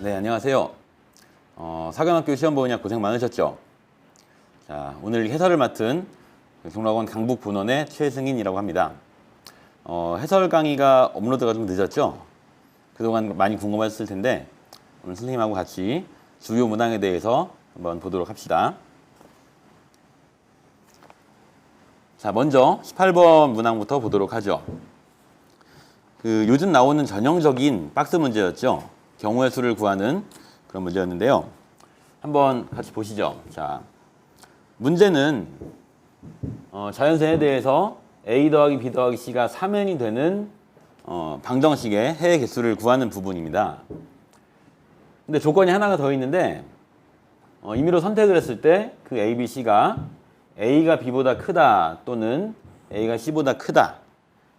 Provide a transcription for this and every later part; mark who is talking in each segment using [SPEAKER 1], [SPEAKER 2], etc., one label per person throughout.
[SPEAKER 1] 네, 안녕하세요. 사관학교 시험 보느냐 고생 많으셨죠? 자, 오늘 해설을 맡은 경락원 강북본원의 최승인이라고 합니다. 해설 강의가 업로드가 좀 늦었죠? 그동안 많이 궁금하셨을 텐데 오늘 선생님하고 같이 주요 문항에 대해서 한번 보도록 합시다. 자, 먼저 18번 문항부터 보도록 하죠. 요즘 나오는 전형적인 박스 문제였죠. 경우의 수를 구하는 그런 문제였는데요. 한번 같이 보시죠. 자, 문제는 자연수에 대해서 A 더하기 B 더하기 C가 3n이 되는 방정식의 해의 개수를 구하는 부분입니다. 근데 조건이 하나가 더 있는데 임의로 선택을 했을 때 그 A, B, C가 A가 B보다 크다 또는 A가 C보다 크다,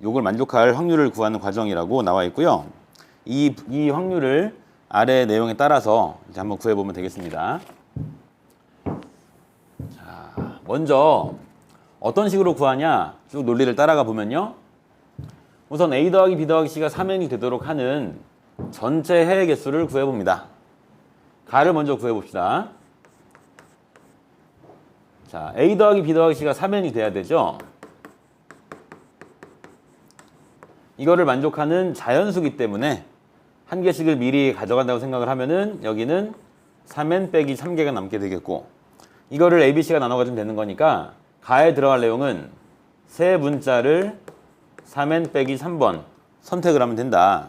[SPEAKER 1] 요걸 만족할 확률을 구하는 과정이라고 나와 있고요. 이 확률을 아래 내용에 따라서 이제 한번 구해보면 되겠습니다. 자, 먼저 어떤 식으로 구하냐 쭉 논리를 따라가 보면요. 우선 A 더하기 B 더하기 C가 3n이 되도록 하는 전체 해의 개수를 구해봅니다. 가를 먼저 구해봅시다. 자, A 더하기 B 더하기 C가 3n이 돼야 되죠. 이거를 만족하는 자연수기 때문에 한 개씩을 미리 가져간다고 생각을 하면은 여기는 3n 빼기 3개가 남게 되겠고, 이거를 A, B, C가 나눠가지면 되는 거니까 가에 들어갈 내용은 세 문자를 3n 빼기 3번 선택을 하면 된다.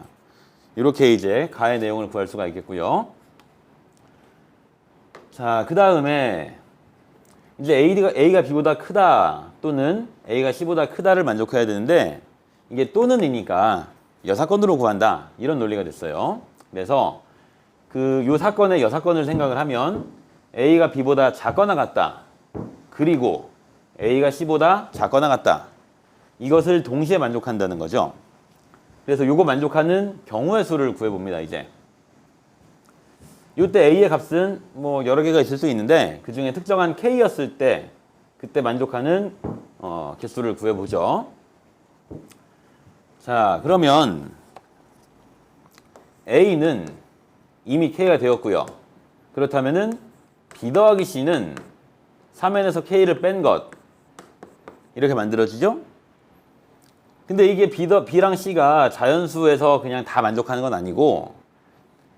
[SPEAKER 1] 이렇게 이제 가의 내용을 구할 수가 있겠고요. 자, 그 다음에 이제 A가 B보다 크다 또는 A가 C보다 크다를 만족해야 되는데, 이게 또는이니까 여사건으로 구한다, 이런 논리가 됐어요. 그래서 요 사건의 여사건을 생각을 하면 A가 B보다 작거나 같다, 그리고 A가 C보다 작거나 같다, 이것을 동시에 만족한다는 거죠. 그래서 요거 만족하는 경우의 수를 구해봅니다. 이제 이때 A의 값은 뭐 여러 개가 있을 수 있는데 그 중에 특정한 K였을 때 그때 만족하는 개수를 구해보죠. 자, 그러면 A는 이미 K가 되었고요. 그렇다면은 B 더하기 C는 3n에서 K를 뺀 것, 이렇게 만들어지죠? 근데 이게 B랑 C가 자연수에서 그냥 다 만족하는 건 아니고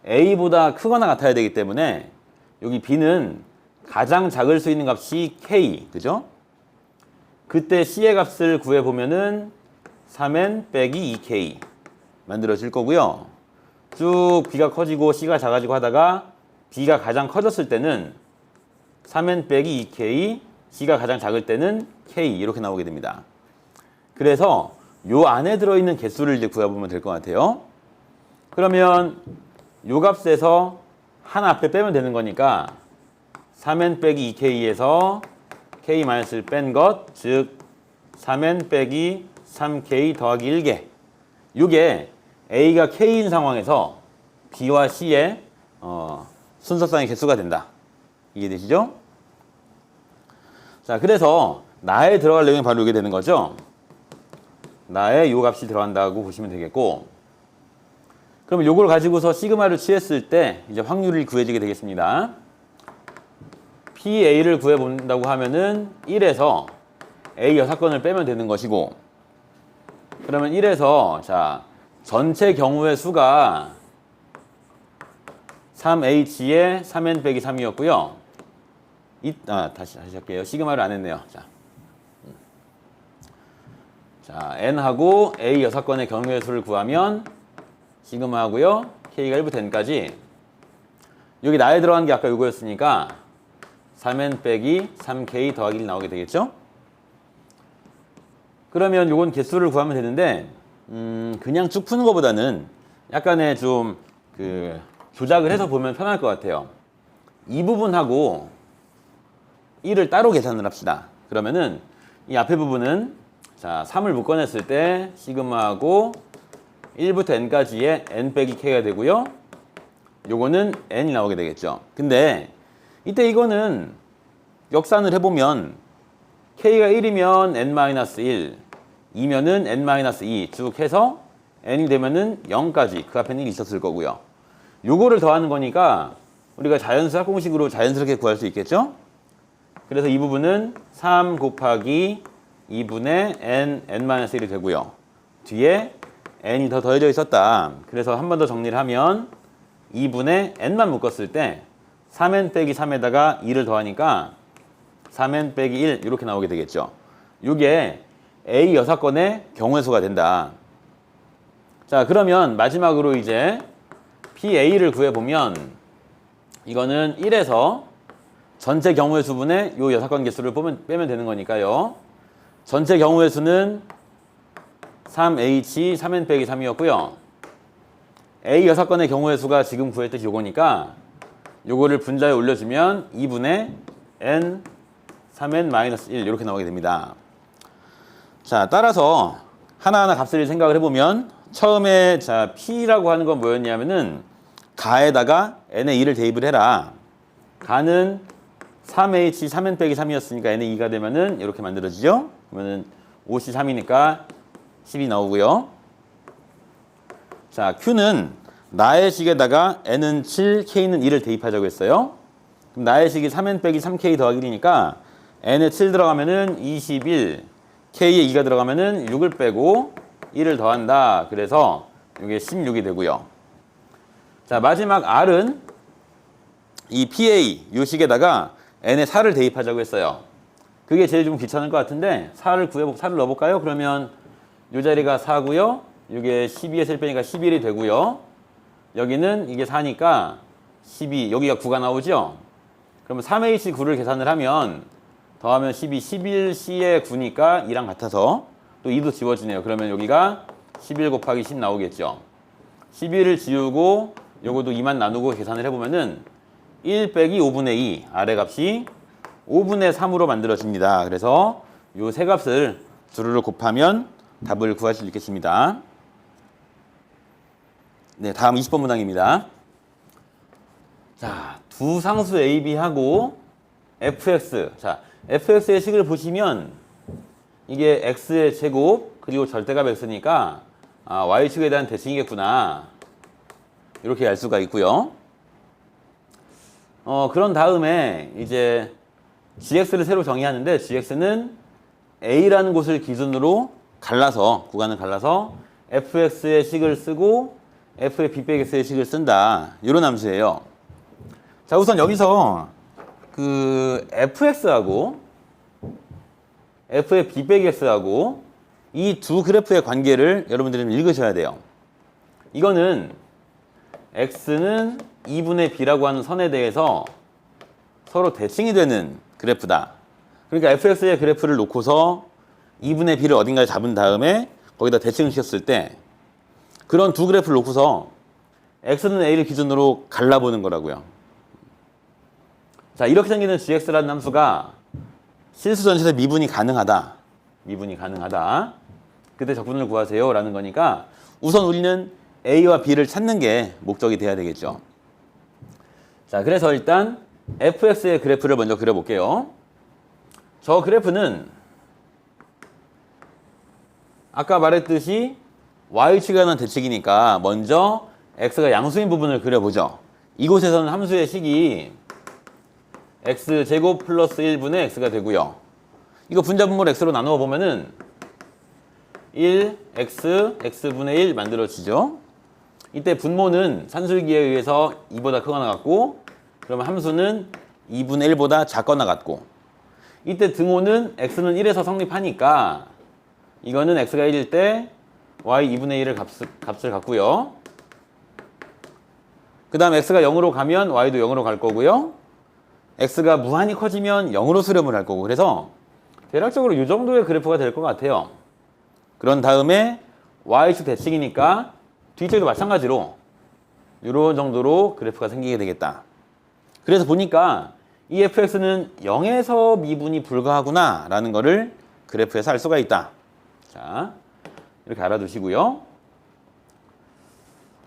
[SPEAKER 1] A보다 크거나 같아야 되기 때문에 여기 B는 가장 작을 수 있는 값이 K, 그죠? 그때 C의 값을 구해보면은 3n 빼기 2K 만들어질 거고요. 쭉 B가 커지고 C가 작아지고 하다가 B가 가장 커졌을 때는 3n 빼기 2K, C가 가장 작을 때는 K, 이렇게 나오게 됩니다. 그래서 요 안에 들어있는 개수를 이제 구해보면 될 것 같아요. 그러면 요 값에서 하나 앞에 빼면 되는 거니까 3n 빼기 2K에서 K-를 뺀 것, 즉 3n 빼기 3K 더하기 1개, 이게 A가 K인 상황에서 B와 C의 순서상의 개수가 된다. 이해되시죠? 자, 그래서 나에 들어갈 내용이 바로 이게 되는 거죠. 나에 요 값이 들어간다고 보시면 되겠고, 그럼 요걸 가지고서 시그마를 취했을 때 이제 확률이 구해지게 되겠습니다. PA를 구해본다고 하면은 1에서 A 여사건을 빼면 되는 것이고, 그러면 1에서 자, 전체 경우의 수가 3H의 3n 빼기 3이었고요. 다시 할게요. 시그마를 안 했네요. 자, n하고 A 여사건의 경우의 수를 구하면 시그마 하고요. K가 1부터 n까지, 여기 나에 들어간 게 아까 요거였으니까 3n 빼기 3K 더하기 1 나오게 되겠죠? 그러면 요건 개수를 구하면 되는데 그냥 쭉 푸는 것보다는 약간의 좀 조작을 해서 보면 편할 것 같아요. 이 부분하고 1을 따로 계산을 합시다. 그러면은 이 앞에 부분은 자, 3을 묶어냈을 때 시그마하고 1부터 n까지의 n 빼기 k가 되고요. 요거는 n이 나오게 되겠죠. 근데 이때 이거는 역산을 해보면 k가 1이면 n-1, 2면은 n-2 쭉 해서 n이 되면은 0까지, 그 앞에는 1이 있었을 거고요. 요거를 더하는 거니까 우리가 자연수학 공식으로 자연스럽게 구할 수 있겠죠? 그래서 이 부분은 3 곱하기 2분의 n-1이 되고요. 뒤에 n이 더 더해져 있었다. 그래서 한 번 더 정리를 하면 2분의 n만 묶었을 때 3n 빼기 3에다가 2를 더하니까 3n 빼기 1 이렇게 나오게 되겠죠. 이게 A 6건의 경우의 수가 된다. 자, 그러면 마지막으로 이제 PA를 구해보면 이거는 1에서 전체 경우의 수분의 요 6건 개수를 빼면 되는 거니까요. 전체 경우의 수는 3H 3n 빼기 3이었고요. A 6건의 경우의 수가 지금 구했듯이 요거니까 요거를 분자에 올려주면 2분의 n 3n-1 이렇게 나오게 됩니다. 자, 따라서 하나하나 값을 생각을 해보면 처음에 자 P라고 하는 건 뭐였냐면은 가에다가 n의 2를 대입을 해라. 가는 3H 3n 빼기 3이었으니까 n의 2가 되면은 이렇게 만들어지죠. 그러면은 5C3이니까 10이 나오고요. 자, Q는 나의 식에다가 n은 7, k는 2를 대입하자고 했어요. 그럼 나의 식이 3n 빼기 3k 더하기 1이니까 n에 7 들어가면은 21, k에 2가 들어가면은 6을 빼고 1을 더한다. 그래서 이게 16이 되고요. 자, 마지막 R은 이 PA 요 식에다가 n에 4를 대입하자고 했어요. 그게 제일 좀 귀찮을 것 같은데 4를 넣어볼까요? 그러면 요 자리가 4고요. 이게 12에 7 빼니까 11이 되고요. 여기는 이게 4니까 12, 여기가 9가 나오죠? 그러면 3H9를 계산을 하면 더하면 12, 11C에 9니까 2랑 같아서 또 2도 지워지네요. 그러면 여기가 11 곱하기 10 나오겠죠. 11을 지우고 요것도 2만 나누고 계산을 해보면은 1 빼기 5분의 2 아래 값이 5분의 3으로 만들어집니다. 그래서 요 세 값을 두루루 곱하면 답을 구할 수 있겠습니다. 네, 다음 20번 문항입니다. 자, 두 상수 AB하고 fx. 자, fx의 식을 보시면 이게 x의 제곱 그리고 절대값 x니까 y축에 대한 대칭이겠구나. 이렇게 알 수가 있고요. 그런 다음에 이제 gx를 새로 정의하는데 gx는 a라는 곳을 기준으로 갈라서 구간을 갈라서 fx의 식을 쓰고 f의 b 빼기 x의 식을 쓴다. 이런 함수예요. 자, 우선 여기서 그 fx하고 f의 b 빼기 x하고 이 두 그래프의 관계를 여러분들이 좀 읽으셔야 돼요. 이거는 x는 2분의 b라고 하는 선에 대해서 서로 대칭이 되는 그래프다. 그러니까 fx의 그래프를 놓고서 2분의 b를 어딘가에 잡은 다음에 거기다 대칭을 시켰을 때 그런 두 그래프를 놓고서 x는 a를 기준으로 갈라보는 거라고요. 자, 이렇게 생기는 gx라는 함수가 실수 전체에서 미분이 가능하다. 미분이 가능하다. 그때 적분을 구하세요 라는 거니까 우선 우리는 a와 b를 찾는 게 목적이 돼야 되겠죠. 자, 그래서 일단 fx의 그래프를 먼저 그려볼게요. 저 그래프는 아까 말했듯이 y축에 관한 대칭이니까 먼저 x가 양수인 부분을 그려보죠. 이곳에서는 함수의 식이 x제곱 플러스 1분의 x가 되고요. 이거 분자분모를 x로 나누어 보면은 1x, x분의 1 만들어지죠. 이때 분모는 산술기에 의해서 2보다 크거나 같고 그러면 함수는 2분의 1보다 작거나 같고 이때 등호는 x는 1에서 성립하니까 이거는 x가 1일 때 y 2분의 1을 값을 갖고요. 그 다음 x가 0으로 가면 y도 0으로 갈 거고요. x가 무한히 커지면 0으로 수렴을 할 거고 그래서 대략적으로 이 정도의 그래프가 될 것 같아요. 그런 다음에 y축 대칭이니까 뒤쪽도 마찬가지로 이런 정도로 그래프가 생기게 되겠다. 그래서 보니까 이 fx는 0에서 미분이 불가하구나 라는 거를 그래프에서 알 수가 있다. 자, 이렇게 알아두시고요.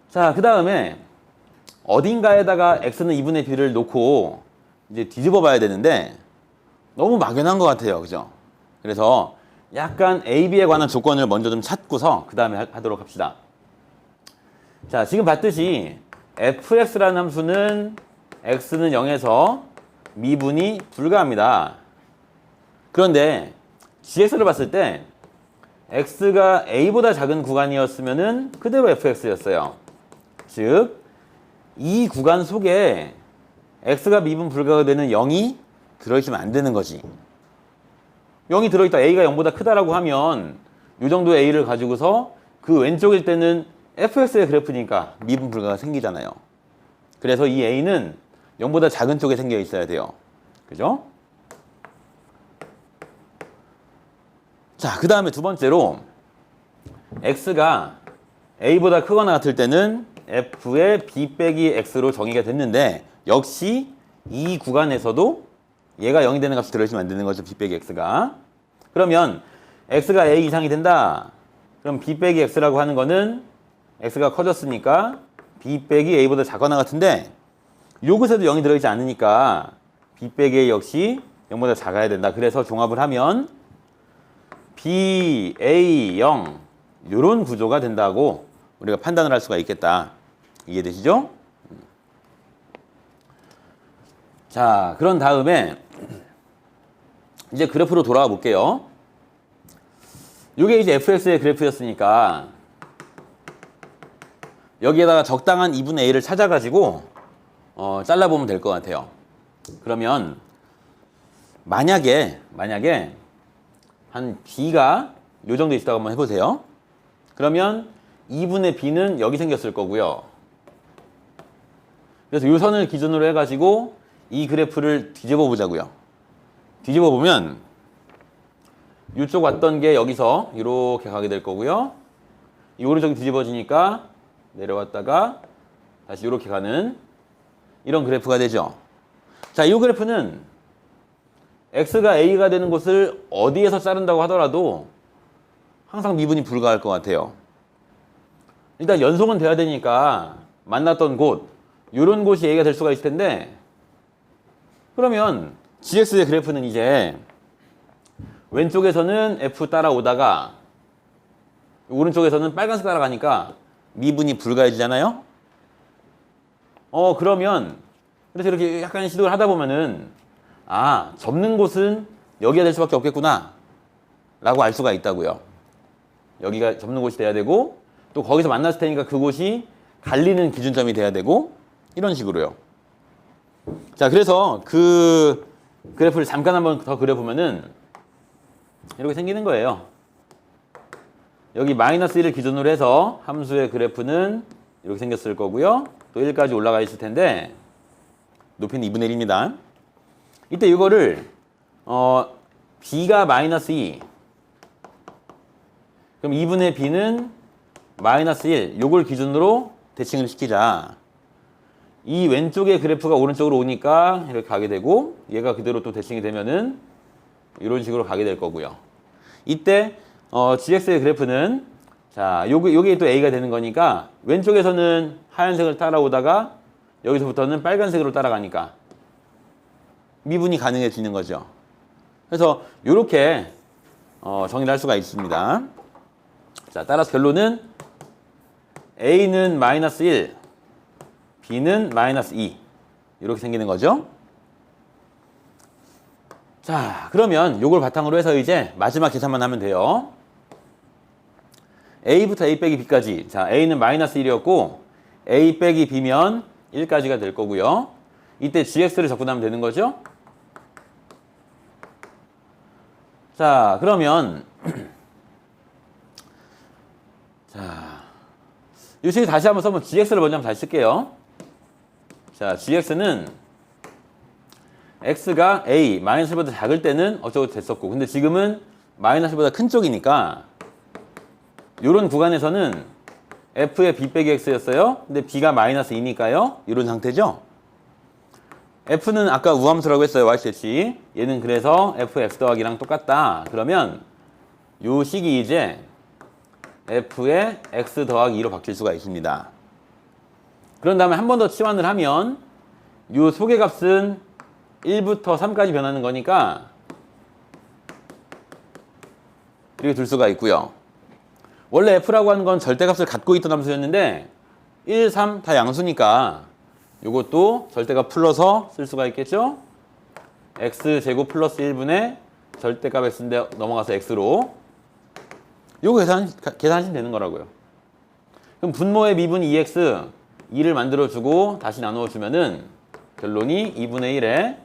[SPEAKER 1] 자, 그 다음에 어딘가에다가 x는 2분의 b를 놓고 이제 뒤집어 봐야 되는데 너무 막연한 것 같아요. 그죠? 그래서 약간 a, b에 관한 조건을 먼저 좀 찾고서 그 다음에 하도록 합시다. 자, 지금 봤듯이 fx라는 함수는 x는 0에서 미분이 불가합니다. 그런데 gx를 봤을 때 x가 a보다 작은 구간이었으면은 그대로 fx였어요. 즉, 이 구간 속에 x가 미분 불가가 되는 0이 들어있으면 안 되는 거지. 0이 들어있다, a가 0보다 크다라고 하면 이 정도의 a를 가지고서 그 왼쪽일 때는 fx의 그래프니까 미분 불가가 생기잖아요. 그래서 이 a는 0보다 작은 쪽에 생겨 있어야 돼요. 그죠? 자, 그 다음에 두 번째로 x가 a보다 크거나 같을 때는 f의 b 빼기 x로 정의가 됐는데 역시 이 구간에서도 얘가 0이 되는 값이 들어있으면 안 되는 거죠. b 빼기 x가. 그러면 x가 a 이상이 된다. 그럼 b 빼기 x라고 하는 거는 x가 커졌으니까 b 빼기 a보다 작거나 같은데 요것에도 0이 들어있지 않으니까 b 빼기 a 역시 0보다 작아야 된다. 그래서 종합을 하면 b, a, 0 요런 구조가 된다고 우리가 판단을 할 수가 있겠다. 이해되시죠? 자, 그런 다음에 이제 그래프로 돌아와 볼게요. 이게 이제 fx의 그래프였으니까 여기에다가 적당한 2분의 a를 찾아가지고 잘라보면 될 것 같아요. 그러면 만약에 한 b가 요 정도 있다고 한번 해보세요. 그러면 2분의 b는 여기 생겼을 거고요. 그래서 요 선을 기준으로 해가지고 이 그래프를 뒤집어 보자고요. 뒤집어 보면 이쪽 왔던 게 여기서 이렇게 가게 될 거고요. 이 오른쪽이 뒤집어지니까 내려왔다가 다시 이렇게 가는 이런 그래프가 되죠. 자, 이 그래프는 x가 a가 되는 곳을 어디에서 자른다고 하더라도 항상 미분이 불가할 것 같아요. 일단 연속은 돼야 되니까 만났던 곳, 이런 곳이 a가 될 수가 있을 텐데 그러면 gx의 그래프는 이제 왼쪽에서는 f 따라오다가 오른쪽에서는 빨간색 따라가니까 미분이 불가해지잖아요. 그러면 그래서 이렇게 약간 시도를 하다 보면은 접는 곳은 여기가 될 수밖에 없겠구나 라고 알 수가 있다고요. 여기가 접는 곳이 돼야 되고 또 거기서 만났을 테니까 그곳이 갈리는 기준점이 돼야 되고 이런 식으로요. 자, 그래서 그 그래프를 잠깐 한번 더 그려보면은 이렇게 생기는 거예요. 여기 마이너스 1을 기준으로 해서 함수의 그래프는 이렇게 생겼을 거고요. 또 1까지 올라가 있을 텐데 높이는 2분의 1입니다. 이때 이거를 b가 마이너스 2 그럼 2분의 b는 마이너스 1 요걸 기준으로 대칭을 시키자. 이 왼쪽의 그래프가 오른쪽으로 오니까 이렇게 가게 되고 얘가 그대로 또 대칭이 되면은 이런 식으로 가게 될 거고요. 이때 gx의 그래프는 자, 요게 또 a가 되는 거니까 왼쪽에서는 하얀색을 따라오다가 여기서부터는 빨간색으로 따라가니까 미분이 가능해지는 거죠. 그래서 이렇게 정리를 할 수가 있습니다. 자, 따라서 결론은 a는 마이너스 1, b는 마이너스 2 이렇게 생기는 거죠. 자, 그러면 요걸 바탕으로 해서 이제 마지막 계산만 하면 돼요. a부터 a 빼기 b까지. 자, a는 마이너스 1이었고 a 빼기 b면 1까지가 될 거고요. 이때 gx를 접근하면 되는 거죠. 자, 그러면 자, 이 식을 다시 한번 써보면 gx를 먼저 한번 다시 쓸게요. 자, gx는 x가 a, 마이너스보다 작을 때는 어쩌고 됐었고 근데 지금은 마이너스보다 큰 쪽이니까 이런 구간에서는 f의 b 빼기 x였어요. 근데 b가 마이너스 2니까요. 이런 상태죠. f는 아까 우함수라고 했어요. y씨. 얘는 그래서 fx 더하기랑 똑같다. 그러면 요 식이 이제 f의 x 더하기 2로 바뀔 수가 있습니다. 그런 다음에 한 번 더 치환을 하면 요 소개값은 1부터 3까지 변하는 거니까 이렇게 둘 수가 있고요. 원래 f라고 하는 건 절대값을 갖고 있던 함수였는데 1, 3 다 양수니까 요것도 절대값 풀러서 쓸 수가 있겠죠? x제곱 플러스 1분의 절대값 x인데 넘어가서 x로 요거 계산하시면 되는 거라고요. 그럼 분모의 미분 2x 2를 만들어주고 다시 나누어주면은 결론이 2분의 1에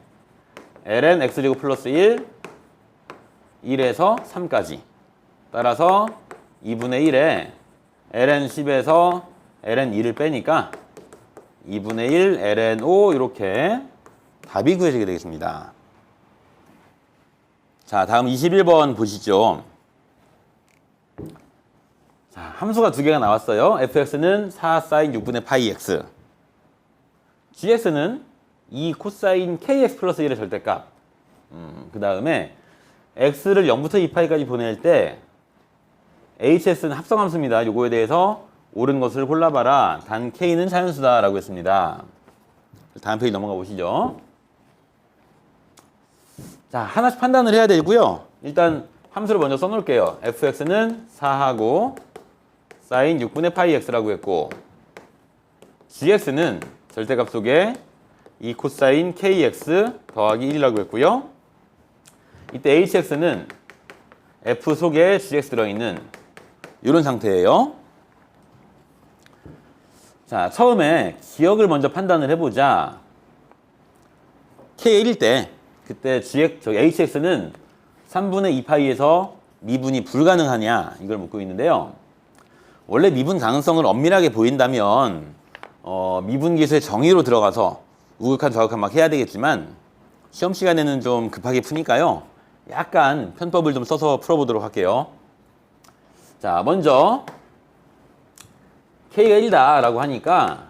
[SPEAKER 1] ln x제곱 플러스 1 1에서 3까지 따라서 2분의 1에 ln 10에서 ln 2를 빼니까 2분의 1 ln 5 이렇게 답이 구해지게 되겠습니다. 자, 다음 21번 보시죠. 자, 함수가 두 개가 나왔어요. fx는 4 사인 6분의 파이 x, gx는 2 코사인 kx 플러스 1의 절대값. 그 다음에 x를 0부터 2파이까지 보낼 때 hs는 합성함수입니다. 요거에 대해서 옳은 것을 골라봐라. 단 k는 자연수다 라고 했습니다. 다음 페이지 넘어가 보시죠. 자, 하나씩 판단을 해야 되고요. 일단 함수를 먼저 써놓을게요. fx는 4하고 사인 6분의 파이 x라고 했고, gx는 절대값 속에 2 코사인 kx 더하기 1이라고 했고요. 이때 hx는 f 속에 gx 들어있는 이런 상태예요. 자, 처음에 기억을 먼저 판단을 해보자. k가 1일 때 그때 hx는 3분의 2파이에서 미분이 불가능하냐 이걸 묻고 있는데요. 원래 미분 가능성을 엄밀하게 보인다면 미분 기수의 정의로 들어가서 우극한 좌극한 막 해야 되겠지만 시험 시간에는 좀 급하게 푸니까요. 약간 편법을 좀 써서 풀어보도록 할게요. 자, 먼저 k가 1다 라고 하니까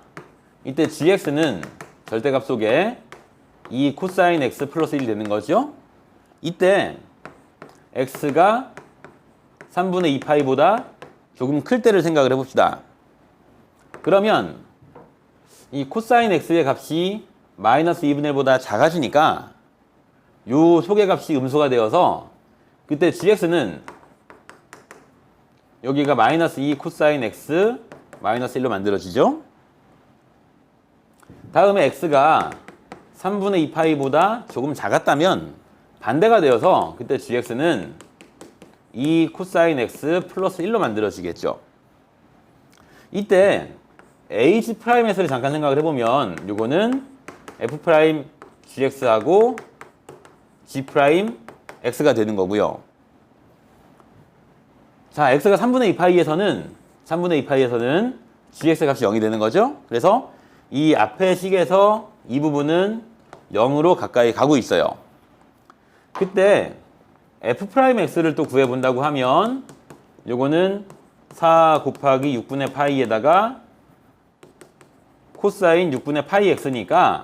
[SPEAKER 1] 이때 gx는 절대값 속에 2 코사인 x 플러스 1이 되는 거죠. 이때 x가 3분의 2파이보다 조금 클 때를 생각을 해봅시다. 그러면 이 코사인 x의 값이 마이너스 2분의 1보다 작아지니까 요 소개값이 음수가 되어서 그때 gx는 여기가 마이너스 2 코사인 x 마이너스 1로 만들어지죠. 다음에 x가 3분의 2파이보다 조금 작았다면 반대가 되어서 그때 gx는 2 코사인 x 플러스 1로 만들어지겠죠. 이때 h's를 잠깐 생각을 해보면 요거는 f' gx하고 g'x가 되는 거고요. 자, x가 3분의 2파이에서는 gx 값이 0이 되는 거죠. 그래서 이 앞의 식에서 이 부분은 0으로 가까이 가고 있어요. 그때 f'x를 또 구해본다고 하면 요거는 4 곱하기 6분의 파이에다가 코사인 6분의 파이 x니까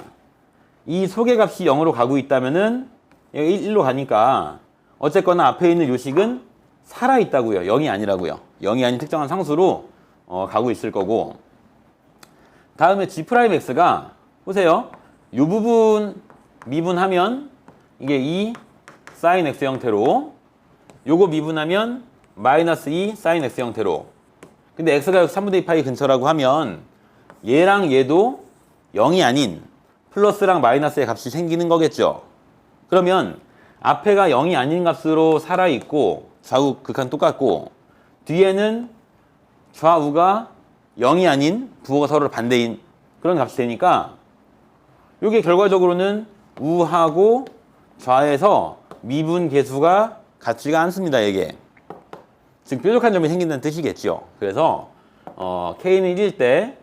[SPEAKER 1] 이 소개값이 0으로 가고 있다면은 1로 가니까 어쨌거나 앞에 있는 요식은 살아있다고요. 0이 아니라고요. 0이 아닌 특정한 상수로 가고 있을 거고, 다음에 g'x가 보세요. 이 부분 미분하면 이게 2 sin x 형태로, 요거 미분하면 마이너스 2 sin x 형태로. 근데 x가 3분의 2파이 근처라고 하면 얘랑 얘도 0이 아닌 플러스랑 마이너스의 값이 생기는 거겠죠. 그러면 앞에가 0이 아닌 값으로 살아있고 좌우 극한 똑같고 뒤에는 좌우가 0이 아닌 부호가 서로 반대인 그런 값이 되니까 이게 결과적으로는 우하고 좌에서 미분 계수가 같지가 않습니다. 이게 즉 뾰족한 점이 생긴다는 뜻이겠죠. 그래서 k는 1일 때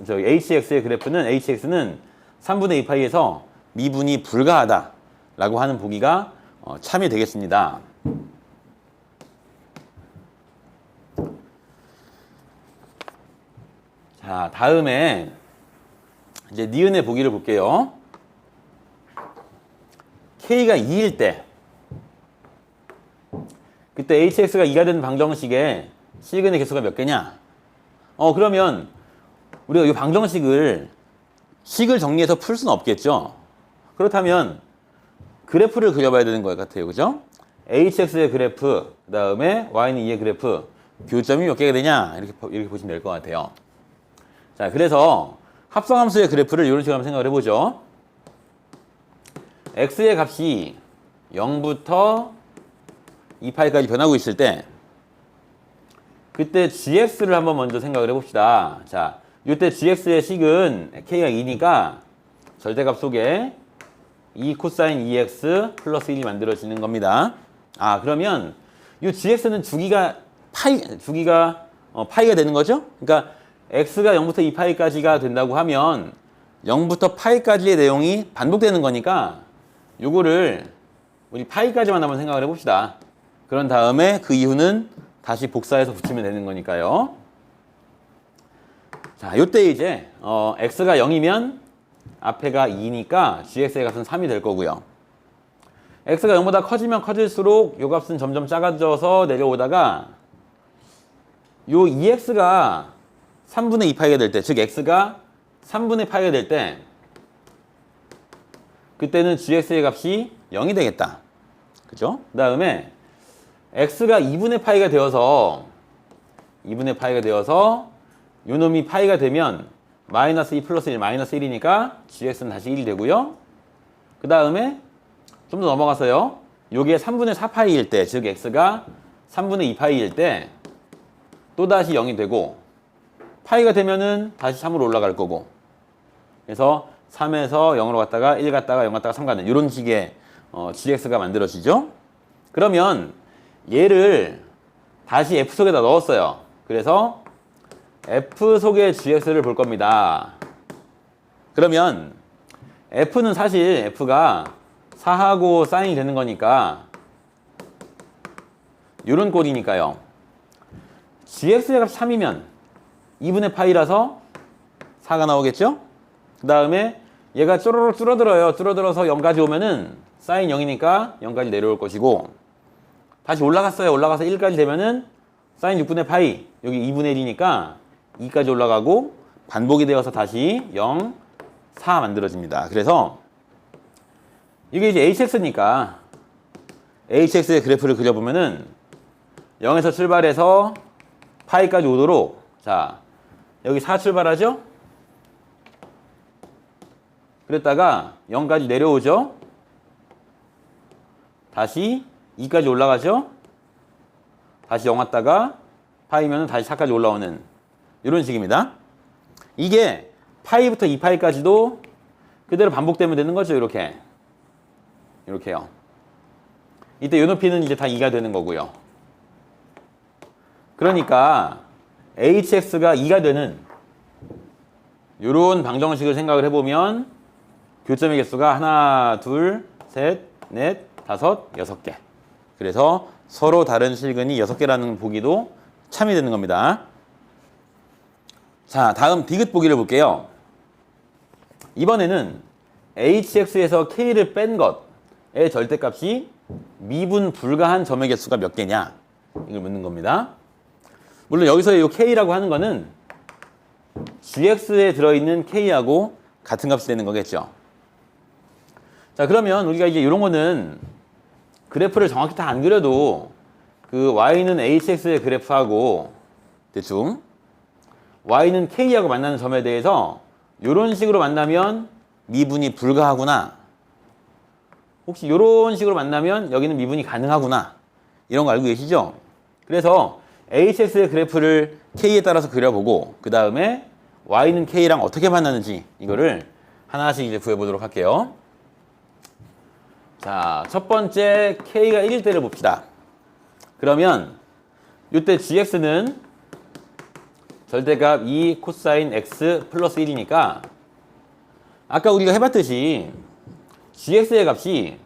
[SPEAKER 1] hx의 그래프는 hx는 3분의 2파이에서 미분이 불가하다 라고 하는 보기가 참이 되겠습니다. 자, 다음에 이제 니은의 보기를 볼게요. k가 2일 때 그때 hx가 2가 되는 방정식에 시그널 개수가 몇 개냐? 그러면 우리가 이 방정식을 식을 정리해서 풀 수는 없겠죠. 그렇다면 그래프를 그려봐야 되는 것 같아요. 그죠? hx의 그래프, 그 다음에 y는 2의 그래프, 교점이 몇 개가 되냐? 이렇게 보시면 될 것 같아요. 자, 그래서 합성함수의 그래프를 이런 식으로 한번 생각을 해보죠. x의 값이 0부터 2파이까지 변하고 있을 때 그때 gx를 한번 먼저 생각을 해봅시다. 자, 이때 gx의 식은 k가 2니까 절대값 속에 2 코사인 2x 플러스 1이 만들어지는 겁니다. 아, 그러면 이 gx는 주기가 파이가 되는 거죠? 그러니까 x가 0부터 2파이까지가 된다고 하면 0부터 파이까지의 내용이 반복되는 거니까 요거를 우리 파이까지만 한번 생각을 해봅시다. 그런 다음에 그 이후는 다시 복사해서 붙이면 되는 거니까요. 자, 요때 이제 x가 0이면 앞에가 2니까 gx의 값은 3이 될 거고요. x가 0보다 커지면 커질수록 요 값은 점점 작아져서 내려오다가 요 2x가 3분의 2파이가 될 때, 즉 x가 3분의 파이가 될 때 그때는 gx의 값이 0이 되겠다. 그죠? 그 다음에 x가 2분의 파이가 되어서 요 놈이 파이가 되면 마이너스 2 플러스 1 마이너스 1이니까 gx는 다시 1이 되고요. 그 다음에 좀 더 넘어가서요. 요게 3분의 4파이일 때, 즉 x가 3분의 2파이일 때 또다시 0이 되고 파이가 되면은 다시 3으로 올라갈 거고 그래서 3에서 0으로 갔다가 1 갔다가 0 갔다가 3 가는 이런 식의 gx가 만들어지죠. 그러면 얘를 다시 f 속에다 넣었어요. 그래서 f 속의 gx를 볼 겁니다. 그러면 f는 사실 f가 4하고 사인이 되는 거니까 이런 꼴이니까요. gx의 값 3이면 2분의 파이라서 4가 나오겠죠? 그 다음에 얘가 쪼로록 줄어들어요. 줄어들어서 0까지 오면은 사인 0이니까 0까지 내려올 것이고 다시 올라갔어요. 올라가서 1까지 되면은 사인 6분의 파이 여기 2분의 1이니까 2까지 올라가고 반복이 되어서 다시 0, 4 만들어집니다. 그래서 이게 이제 hx니까 hx의 그래프를 그려보면은 0에서 출발해서 파이까지 오도록 자 여기 4 출발하죠? 그랬다가 0까지 내려오죠? 다시 2까지 올라가죠? 다시 0 왔다가 파이면 다시 4까지 올라오는 이런 식입니다. 이게 파이부터 2파이까지도 그대로 반복되면 되는 거죠. 이렇게요. 이때 요 높이는 이제 다 2가 되는 거고요. 그러니까 hx가 2가 되는 요런 방정식을 생각을 해보면 교점의 개수가 하나, 둘, 셋, 넷, 다섯, 6개. 그래서 서로 다른 실근이 6개라는 보기도 참이 되는 겁니다. 자, 다음 디귿 보기를 볼게요. 이번에는 hx에서 k를 뺀 것의 절대값이 미분 불가한 점의 개수가 몇 개냐 이걸 묻는 겁니다. 물론 여기서 이 k라고 하는 거는 gx에 들어있는 k하고 같은 값이 되는 거겠죠. 자, 그러면 우리가 이제 이런 거는 그래프를 정확히 다 안 그려도 그 y는 hx의 그래프하고 대충 y는 k하고 만나는 점에 대해서 이런 식으로 만나면 미분이 불가하구나. 혹시 이런 식으로 만나면 여기는 미분이 가능하구나. 이런 거 알고 계시죠? 그래서 hx의 그래프를 k에 따라서 그려보고 그 다음에 y는 k랑 어떻게 만나는지 이거를 하나씩 이제 구해보도록 할게요. 자, 첫 번째 k가 1일 때를 봅시다. 그러면 이때 gx는 절대값 2 코사인 x 플러스 1이니까 아까 우리가 해봤듯이 gx의 값이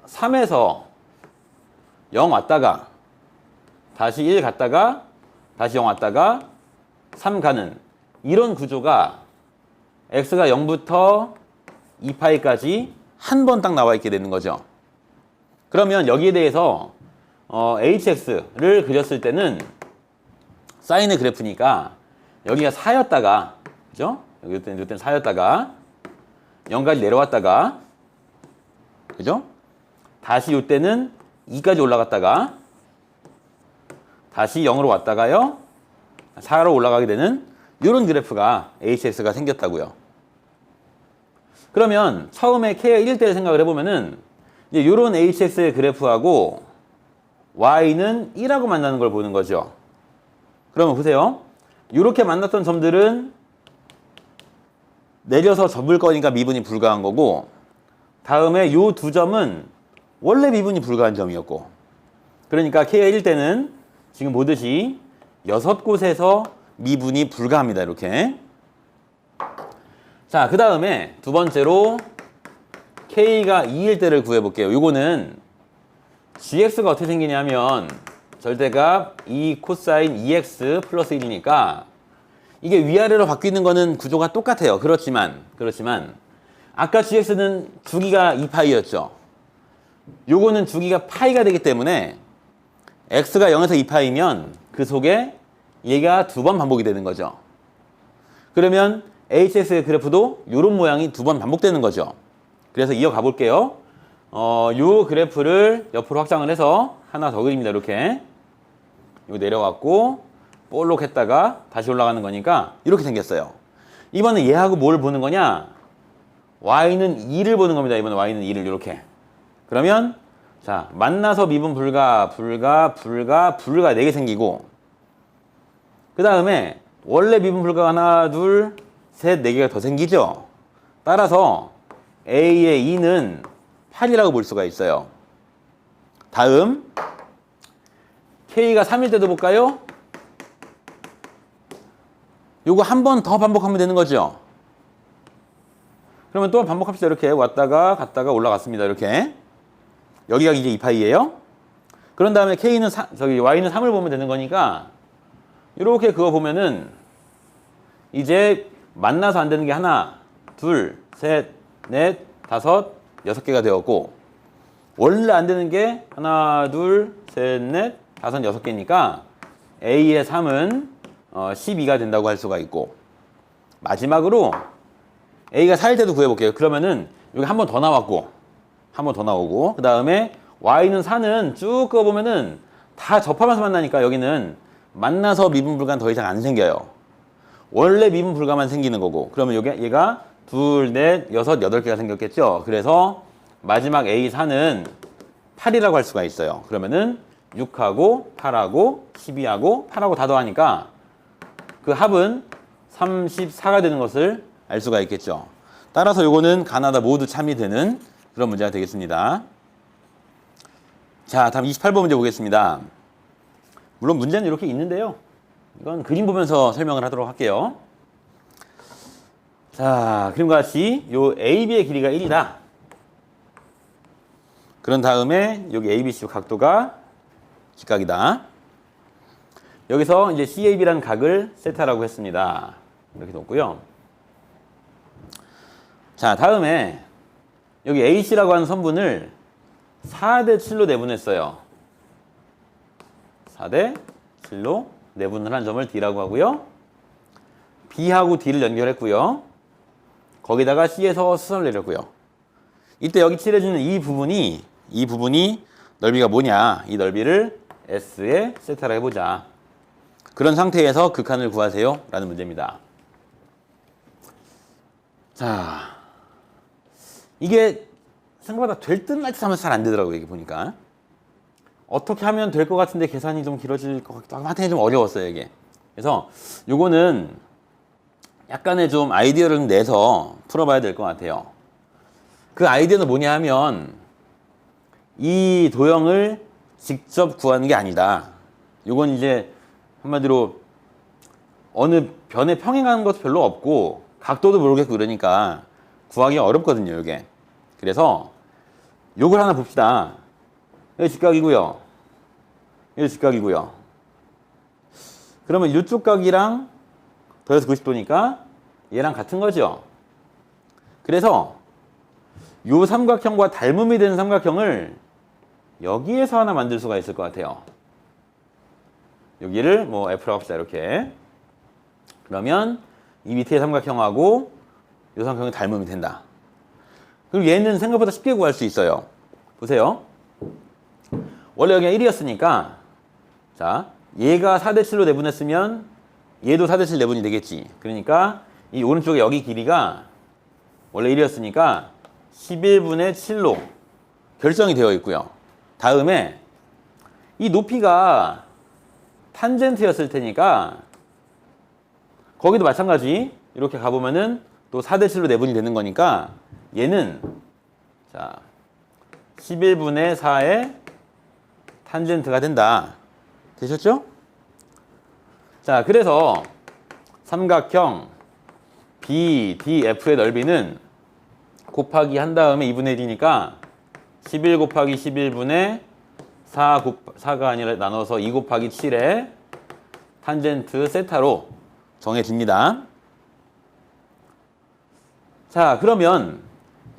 [SPEAKER 1] 3에서 0 왔다가 다시 1 갔다가 다시 0 왔다가 3 가는 이런 구조가 x가 0부터 2파이까지 한 번 딱 나와 있게 되는 거죠. 그러면 여기에 대해서 hx를 그렸을 때는 사인의 그래프니까 여기가 4였다가 그죠? 이때는 4였다가 0까지 내려왔다가 그죠? 다시 이때는 2까지 올라갔다가 다시 0으로 왔다가요 4로 올라가게 되는 이런 그래프가 hx가 생겼다고요. 그러면 처음에 k가 1일 때를 생각을 해보면은 이제 이런 hx의 그래프하고 y는 1하고 만나는 걸 보는 거죠. 그러면 보세요. 이렇게 만났던 점들은 내려서 접을 거니까 미분이 불가한 거고, 다음에 이 두 점은 원래 미분이 불가한 점이었고, 그러니까 k가 1일 때는 지금 보듯이 6곳에서 미분이 불가합니다. 이렇게. 자, 그 다음에 두 번째로 k가 2일 때를 구해볼게요. 요거는 gx가 어떻게 생기냐면 절대값 2 코사인 2x 플러스 1이니까 이게 위아래로 바뀌는 거는 구조가 똑같아요. 그렇지만 아까 gx는 주기가 2파이였죠. 요거는 주기가 파이가 되기 때문에 x가 0에서 2파이면 그 속에 얘가 두 번 반복이 되는 거죠. 그러면 hx의 그래프도 이런 모양이 두 번 반복되는 거죠. 그래서 이어가 볼게요. 요 그래프를 옆으로 확장을 해서 하나 더 그립니다. 이렇게. 이거 내려갔고 볼록 했다가 다시 올라가는 거니까 이렇게 생겼어요. 이번에 얘하고 뭘 보는 거냐? y는 2를 보는 겁니다. 이번에 y는 2를 이렇게. 그러면 자, 만나서 미분 불가 4개 생기고, 그 다음에 원래 미분 불가 하나, 둘, 셋, 4개가 더 생기죠. 따라서 a의 2는 8이라고 볼 수가 있어요. 다음 k가 3일 때도 볼까요? 요거 한 번 더 반복하면 되는 거죠. 그러면 또 반복합시다. 이렇게 왔다가 갔다가 올라갔습니다. 이렇게. 여기가 이제 2파이예요. 그런 다음에 k는 y는 3을 보면 되는 거니까 이렇게 그거 보면은 이제 만나서 안 되는 게 하나, 둘, 셋, 넷, 다섯, 6개가 되었고, 원래 안 되는 게 하나, 둘, 셋, 넷, 다섯, 6개니까 a의 3은 12가 된다고 할 수가 있고, 마지막으로 a가 4일 때도 구해볼게요. 그러면은 여기 한 번 더 나왔고, 한 번 더 나오고, 그 다음에 y는 4는 쭉 그어보면은 다 접하면서 만나니까 여기는 만나서 미분 불가는 더 이상 안 생겨요. 원래 미분 불가만 생기는 거고, 그러면 얘가 둘, 넷, 여섯, 8개가 생겼겠죠. 그래서 마지막 A4는 8이라고 할 수가 있어요. 그러면은 6하고 8하고 12하고 8하고 다 더하니까 그 합은 34가 되는 것을 알 수가 있겠죠. 따라서 요거는 가나다 모두 참이 되는 그런 문제가 되겠습니다. 자, 다음 28번 문제 보겠습니다. 물론 문제는 이렇게 있는데요. 이건 그림 보면서 설명을 하도록 할게요. 자, 그림과 같이 요 AB의 길이가 1이다. 그런 다음에 여기 ABC 각도가 직각이다. 여기서 이제 CAB라는 각을 세타라고 했습니다. 이렇게 놓고요. 자, 다음에 여기 AC라고 하는 선분을 4대 7로 내분했어요. 4대 7로 내분을 한 점을 D라고 하고요. B하고 D를 연결했고요. 거기다가 C에서 수선을 내렸고요. 이때 여기 칠해주는 이 부분이 넓이가 뭐냐? 이 넓이를 S의 세타라 해보자. 그런 상태에서 극한을 구하세요. 라는 문제입니다. 자, 이게 생각보다 될 듯 말 듯 하면서 잘 안 되더라고요. 이게 보니까. 어떻게 하면 될 것 같은데 계산이 좀 길어질 것 같기도 하고 하여튼 좀 어려웠어요. 이게. 그래서 요거는 약간의 좀 아이디어를 내서 풀어봐야 될 것 같아요. 그 아이디어는 뭐냐 하면 이 도형을 직접 구하는 게 아니다. 요건 이제 한마디로 어느 변에 평행하는 것도 별로 없고 각도도 모르겠고 그러니까 구하기가 어렵거든요. 이게. 그래서 요걸 하나 봅시다. 여기 직각이고요. 여기 직각이고요. 그러면 이쪽 각이랑 더해서 90도니까 얘랑 같은 거죠. 그래서 요 삼각형과 닮음이 되는 삼각형을 여기에서 하나 만들 수가 있을 것 같아요. 여기를 뭐 F라고 합시다. 이렇게. 그러면 이 밑에 삼각형하고 요 삼각형이 닮음이 된다. 그리고 얘는 생각보다 쉽게 구할 수 있어요. 보세요. 원래 여기가 1이었으니까 자, 얘가 4대 7로 내분했으면 얘도 4대칠 내분이 되겠지. 그러니까 이 오른쪽에 여기 길이가 원래 1이었으니까 11분의 7로 결정이 되어 있고요. 다음에 이 높이가 탄젠트였을 테니까 거기도 마찬가지 이렇게 가보면은 또 4대7로 내분이 되는 거니까 얘는 자 11분의 4의 탄젠트가 된다. 되셨죠? 자, 그래서 삼각형 BDF의 넓이는 곱하기 한 다음에 2분의 1이니까 11 곱하기 11분의 4가 아니라 나눠서 2 곱하기 7의 탄젠트 세타로 정해집니다. 자, 그러면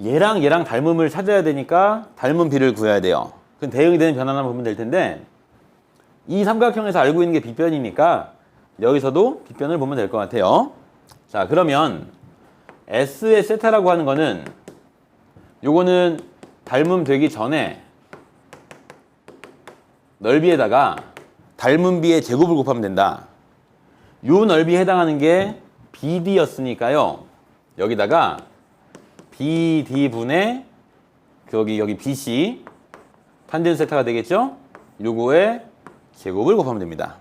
[SPEAKER 1] 얘랑 얘랑 닮음을 찾아야 되니까 닮은 비를 구해야 돼요. 그럼 대응이 되는 변화만 보면 될 텐데 이 삼각형에서 알고 있는 게 빗변이니까 여기서도 빗변을 보면 될 것 같아요. 자, 그러면 S의 세타라고 하는 거는 요거는 닮음 되기 전에 넓이에다가 닮은 비의 제곱을 곱하면 된다. 요 넓이에 해당하는 게 BD였으니까요. 여기다가 BD분의 여기 BC 탄젠트 세타가 되겠죠? 요거의 제곱을 곱하면 됩니다.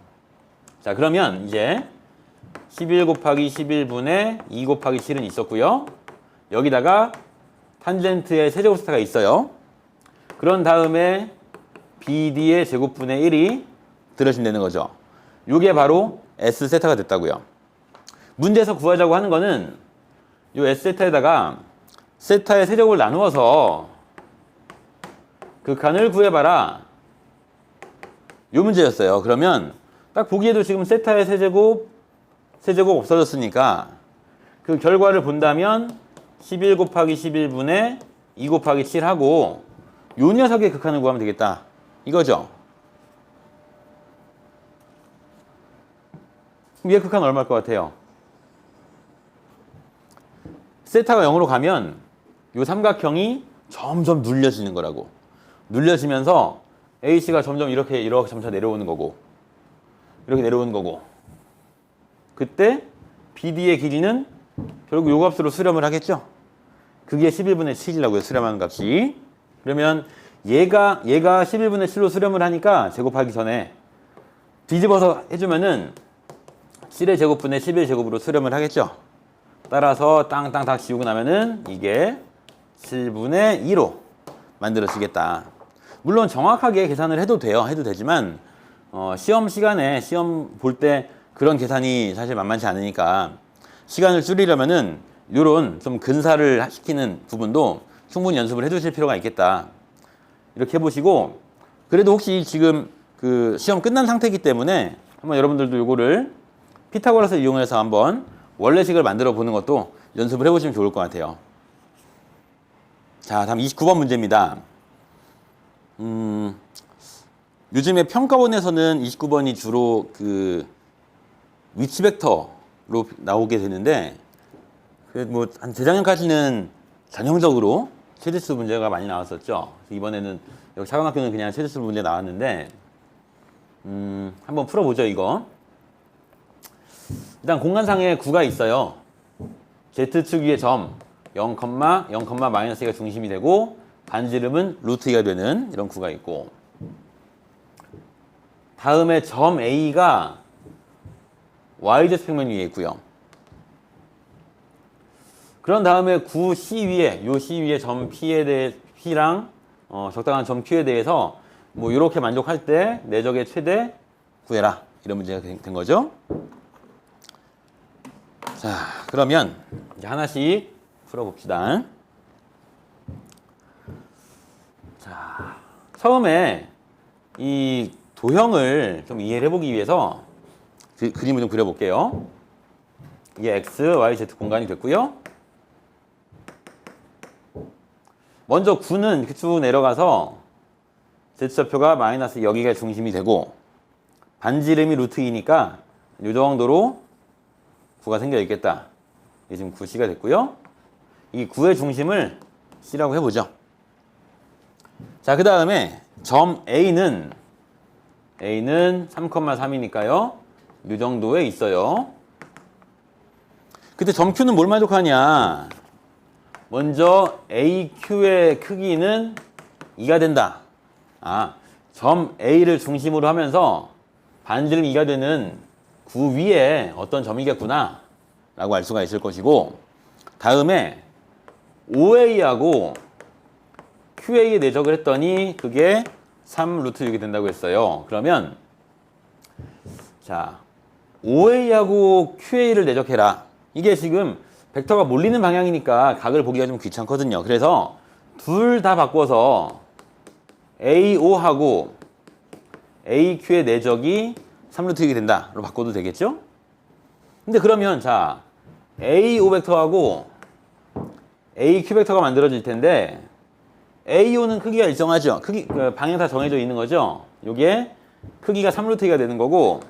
[SPEAKER 1] 자, 그러면 이제 11 곱하기 11분의 2 곱하기 7은 있었고요. 여기다가 탄젠트의 세제곱 세타가 있어요. 그런 다음에 BD의 제곱분의 1이 들어주면 되는 거죠. 요게 바로 S 세타가 됐다고요. 문제에서 구하자고 하는 거는 요 S 세타에다가 세타의 세제곱을 나누어서 극한을 구해봐라. 요 문제였어요. 그러면 딱 보기에도 지금 세타의 세제곱 없어졌으니까 그 결과를 본다면 11 곱하기 11분의 2 곱하기 7하고 요 녀석의 극한을 구하면 되겠다. 이거죠. 그럼 얘 극한 얼마일 것 같아요? 세타가 0으로 가면 요 삼각형이 점점 눌려지는 거라고. 눌려지면서 AC가 점점 이렇게 점차 내려오는 거고 이렇게 내려오는 거고 그때 BD의 길이는 결국 요 값으로 수렴을 하겠죠. 그게 11분의 7이라고요. 수렴하는 값이. 그러면 얘가 11분의 7로 수렴을 하니까 제곱하기 전에 뒤집어서 해주면은 7의 제곱분의 11 제곱으로 수렴을 하겠죠. 따라서 땅땅 지우고 나면은 이게 7분의 2로 만들어지겠다. 물론 정확하게 계산을 해도 돼요. 해도 되지만 시험 시간에 시험 볼 때 그런 계산이 사실 만만치 않으니까 시간을 줄이려면은 요런 좀 근사를 시키는 부분도 충분히 연습을 해두실 필요가 있겠다. 이렇게 해보시고 그래도 혹시 지금 그 시험 끝난 상태이기 때문에 한번 여러분들도 요거를 피타고라스 이용해서 한번 원래식을 만들어 보는 것도 연습을 해보시면 좋을 것 같아요. 자, 다음 29번 문제입니다. 요즘에 평가원에서는 29번이 주로 그 위치 벡터로 나오게 되는데 뭐 한 재작년까지는 전형적으로 최대수 문제가 많이 나왔었죠. 이번에는 여기 사관학교는 그냥 최대수 문제 나왔는데 한번 풀어보죠. 이거 일단 공간상에 구가 있어요. Z축 위의 점 0, 0, 마이너스 2가 중심이 되고 반지름은 루트 2가 되는 이런 구가 있고 다음에 점 A가 YZ 평면 위에 있고요. 그런 다음에 구 C 위에 요 C 위에 점 P에 대해 P랑 적당한 점 Q에 대해서 뭐 이렇게 만족할 때 내적의 최대 구해라 이런 문제가 된 거죠. 자, 그러면 이제 하나씩 풀어봅시다. 자, 처음에 이 도형을 좀 이해를 해보기 위해서 그림을 좀 그려볼게요. 이게 X, Y, Z 공간이 됐고요. 먼저 9는 이렇게 쭉 내려가서 Z좌표가 마이너스 여기가 중심이 되고 반지름이 루트 2니까 이 정도로 9가 생겨 있겠다. 이게 지금 9C가 됐고요. 이 9의 중심을 C라고 해보죠. 자, 그 다음에 점 A는 3,3이니까요. 이 정도에 있어요. 그때 점 Q는 뭘 만족하냐? 먼저 AQ의 크기는 2가 된다. 점 A를 중심으로 하면서 반지름 2가 되는 구 위에 어떤 점이겠구나 라고 알 수가 있을 것이고, 다음에 OA하고 QA 내적을 했더니 그게 3 루트 6이 된다고 했어요. 그러면 자, OA하고 QA를 내적해라. 이게 지금 벡터가 몰리는 방향이니까 각을 보기가 좀 귀찮거든요. 그래서 둘 다 바꿔서 AO하고 AQ의 내적이 3루트 6이 된다로 바꿔도 되겠죠? 근데 그러면 자, AO 벡터하고 AQ 벡터가 만들어질 텐데 AO는 크기가 일정하죠. 방향 다 정해져 있는 거죠. 요게 크기가 3루트 2가 되는 거고,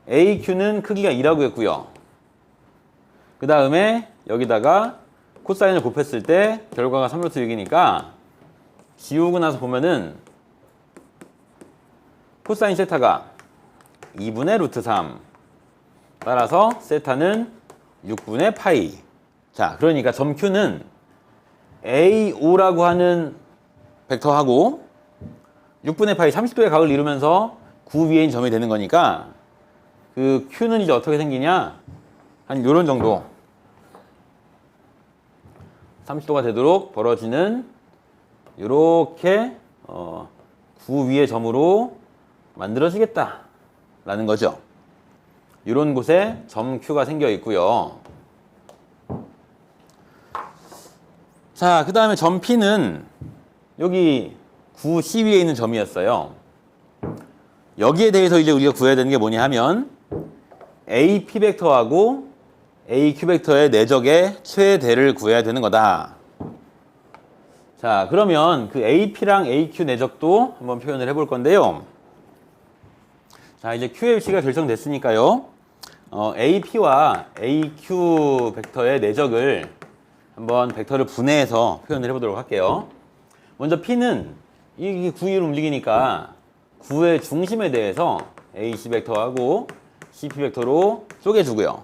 [SPEAKER 1] AQ는 크기가 2라고 했고요. 그 다음에 여기다가 코사인을 곱했을 때 결과가 3루트 6이니까 지우고 나서 보면은 코사인 세타가 2분의 루트 3, 따라서 세타는 6분의 파이. 자, 그러니까 점 Q는 AO라고 하는 벡터하고 6분의 파이 30도의 각을 이루면서 구 위에 있는 점이 되는 거니까 그 Q는 이제 어떻게 생기냐? 한 요런 정도 30도가 되도록 벌어지는 요렇게 구 위의 점으로 만들어지겠다 라는 거죠. 이런 곳에 점 Q가 생겨 있고요. 자, 그 다음에 점 P는 여기 구 C 위에 있는 점이었어요. 여기에 대해서 이제 우리가 구해야 되는 게 뭐냐 하면 AP 벡터하고 AQ 벡터의 내적의 최대를 구해야 되는 거다. 자, 그러면 그 AP랑 AQ 내적도 한번 표현을 해볼 건데요. 자, 이제 Q의 위치가 결정됐으니까요. AP와 AQ 벡터의 내적을 한번 벡터를 분해해서 표현을 해보도록 할게요. 먼저 P는 이 구 위로 움직이니까 구의 중심에 대해서 AC 벡터하고 CP 벡터로 쪼개주고요.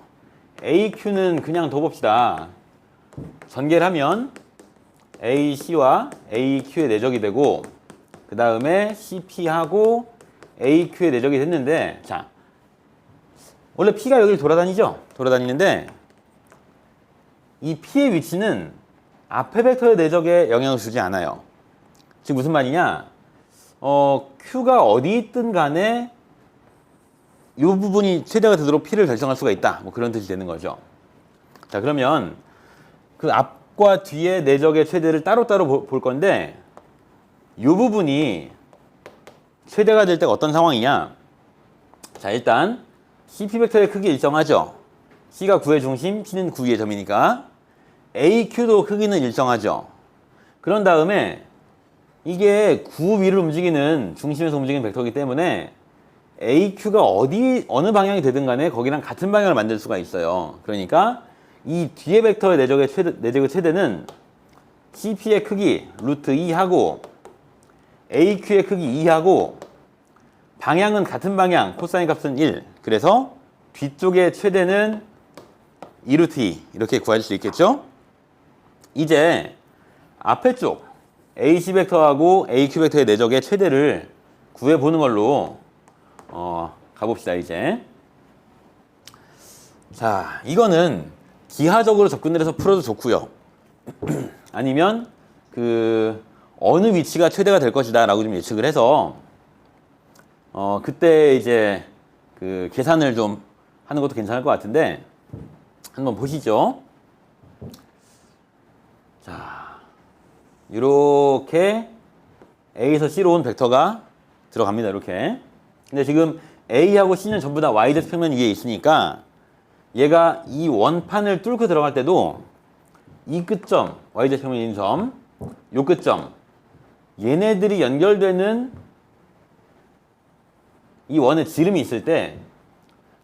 [SPEAKER 1] AQ는 그냥 둬봅시다. 전개를 하면 AC와 AQ의 내적이 되고, 그 다음에 CP하고 AQ의 내적이 됐는데, 자, 원래 P가 여기를 돌아다니죠? 돌아다니는데 이 P의 위치는 앞에 벡터의 내적에 영향을 주지 않아요. 지금 무슨 말이냐? Q가 어디 있든 간에 이 부분이 최대가 되도록 P를 결정할 수가 있다. 뭐 그런 뜻이 되는 거죠. 자, 그러면 그 앞과 뒤의 내적의 최대를 따로따로 볼 건데, 이 부분이 최대가 될 때가 어떤 상황이냐? 자, 일단 CP 벡터의 크기 일정하죠. C가 구의 중심, P는 구 위의 점이니까 AQ도 크기는 일정하죠. 그런 다음에 이게 구 위를 움직이는, 중심에서 움직이는 벡터이기 때문에 AQ가 어느 방향이 되든 간에 거기랑 같은 방향을 만들 수가 있어요. 그러니까 이 뒤에 벡터의 내적의 최대는 CP의 크기 루트 2하고 AQ의 크기 2하고 방향은 같은 방향, 코사인 값은 1. 그래서 뒤쪽의 최대는 2루트 2 이렇게 구할 수 있겠죠? 이제 앞에 쪽 AC 벡터하고 AQ 벡터의 내적의 최대를 구해보는 걸로 가봅시다. 이제 자, 이거는 기하적으로 접근을 해서 풀어도 좋고요. 아니면 그 어느 위치가 최대가 될 것이다 라고 좀 예측을 해서 그때 이제 그 계산을 좀 하는 것도 괜찮을 것 같은데 한번 보시죠. 자, 이렇게 A에서 C로 온 벡터가 들어갑니다. 이렇게. 근데 지금 A하고 C는 전부 다 YZ 평면 위에 있으니까 얘가 이 원판을 뚫고 들어갈 때도 이 끝점, YZ 평면에 있는 점, 요 끝점, 얘네들이 연결되는 이 원에 지름이 있을 때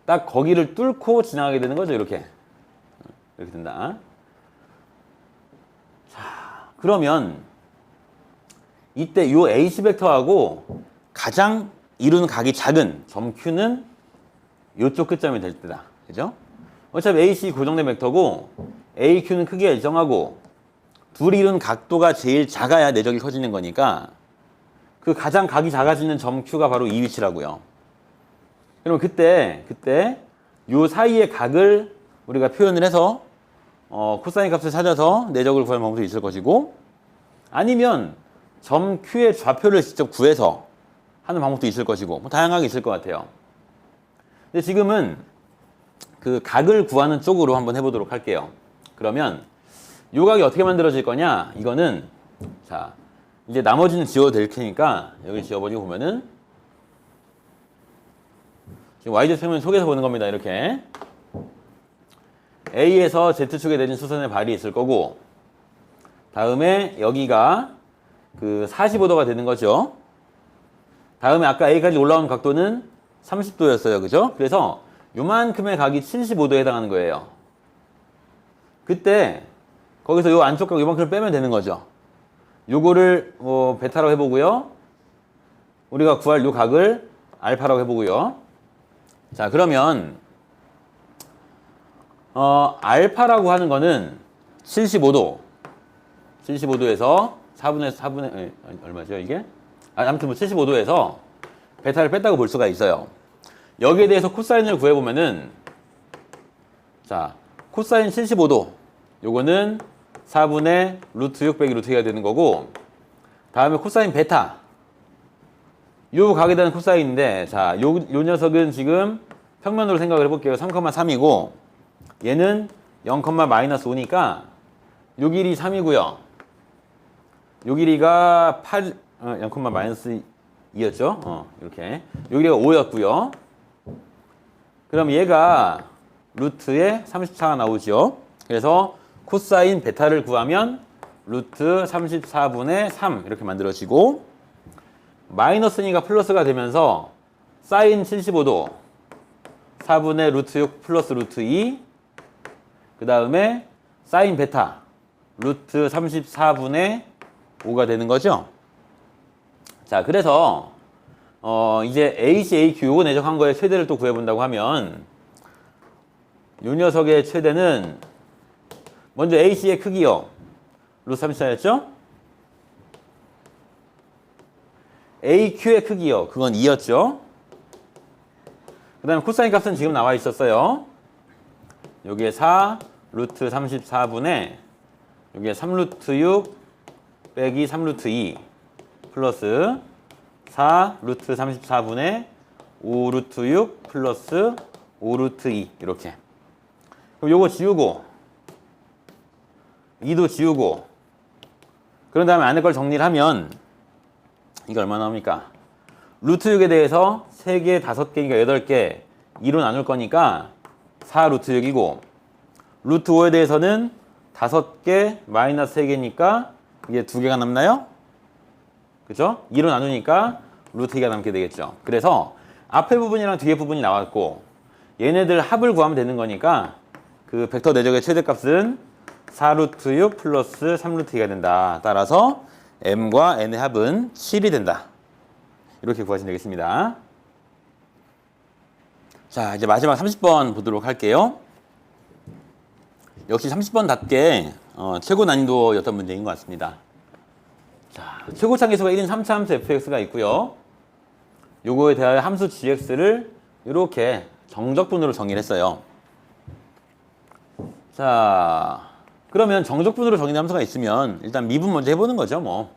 [SPEAKER 1] 딱 거기를 뚫고 지나가게 되는 거죠. 이렇게 된다. 자, 그러면 이때 요 AC 벡터하고 가장 이루는 각이 작은 점 Q는 요쪽 끝점이 될 때다. 그죠? 어차피 AC 고정된 벡터고 AQ는 크기가 일정하고 둘이 이룬 각도가 제일 작아야 내적이 커지는 거니까 그 가장 각이 작아지는 점 Q가 바로 이 위치라고요. 그러면 그때 요 사이의 각을 우리가 표현을 해서 코사인 값을 찾아서 내적을 구하는 방법도 있을 것이고 아니면 점 Q의 좌표를 직접 구해서 하는 방법도 있을 것이고 뭐 다양하게 있을 것 같아요. 근데 지금은 그 각을 구하는 쪽으로 한번 해보도록 할게요. 그러면 요 각이 어떻게 만들어질 거냐? 이거는 자 이제 나머지는 지워도 될 테니까 여기 지워버리고 보면은 지금 yz 평면 속에서 보는 겁니다. 이렇게 A에서 Z축에 내린 수선의 발이 있을 거고 다음에 여기가 그 45도가 되는 거죠. 다음에 아까 A까지 올라온 각도는 30도였어요. 그죠? 그래서 요만큼의 각이 75도에 해당하는 거예요. 그때 거기서 요 안쪽 각 요만큼을 빼면 되는 거죠. 요거를 뭐 베타라고 해보고요. 우리가 구할 요 각을 알파라고 해보고요. 자 그러면 알파라고 하는 거는 75도에서 4분의 얼마죠 이게? 아무튼 뭐 75도에서 베타를 뺐다고 볼 수가 있어요. 여기에 대해서 코사인을 구해보면은 자 코사인 75도 요거는 4분의 루트 6 빼기 루트 2가 되는 거고 다음에 코사인 베타 요 각에 대한 코사인인데 자 요 녀석은 지금 평면으로 생각을 해볼게요. 3,3이고 얘는 0,-5니까 요 길이 3이고요. 요 길이가 0,-2였죠. 이렇게 요 길이가 5였고요. 그럼 얘가 루트에 34가 나오죠. 그래서 코사인 베타를 구하면 루트 34분의 3 이렇게 만들어지고 마이너스니까 플러스가 되면서 사인 75도 4분의 루트 6 플러스 루트 2 그 다음에 사인 베타 루트 34분의 5가 되는 거죠. 자 그래서 이제 AC, AQ 요거 내적한 거의 최대를 또 구해본다고 하면 요 녀석의 최대는 먼저 AC의 크기요. 루트 34였죠? AQ의 크기요. 그건 2였죠? 그 다음에 코사인 값은 지금 나와 있었어요. 여기에 4 루트 34분의 여기에 3루트 6 빼기 3루트 2 플러스 4 루트 34분의 5 루트 6 플러스 5 루트 2 이렇게. 그럼 요거 지우고 2도 지우고 그런 다음에 안에 걸 정리를 하면 이게 얼마 나옵니까? 루트 6에 대해서 3개, 5개니까 8개 2로 나눌 거니까 4 루트 6이고 루트 5에 대해서는 5개 마이너스 3개니까 이게 2개가 남나요? 그죠? 2로 나누니까 루트 2가 남게 되겠죠. 그래서 앞에 부분이랑 뒤에 부분이 나왔고 얘네들 합을 구하면 되는 거니까 그 벡터 내적의 최대값은 4루트 6 플러스 3루트 2가 된다. 따라서 m과 n의 합은 7이 된다. 이렇게 구하시면 되겠습니다. 자, 이제 마지막 30번 보도록 할게요. 역시 30번답게 최고 난이도였던 문제인 것 같습니다. 자, 최고차 계수가 1인 3차 함수 fx가 있고요. 요거에 대하여 함수 gx를 이렇게 정적분으로 정의를 했어요. 자, 그러면 정적분으로 정의된 함수가 있으면 일단 미분 먼저 해보는 거죠. 뭐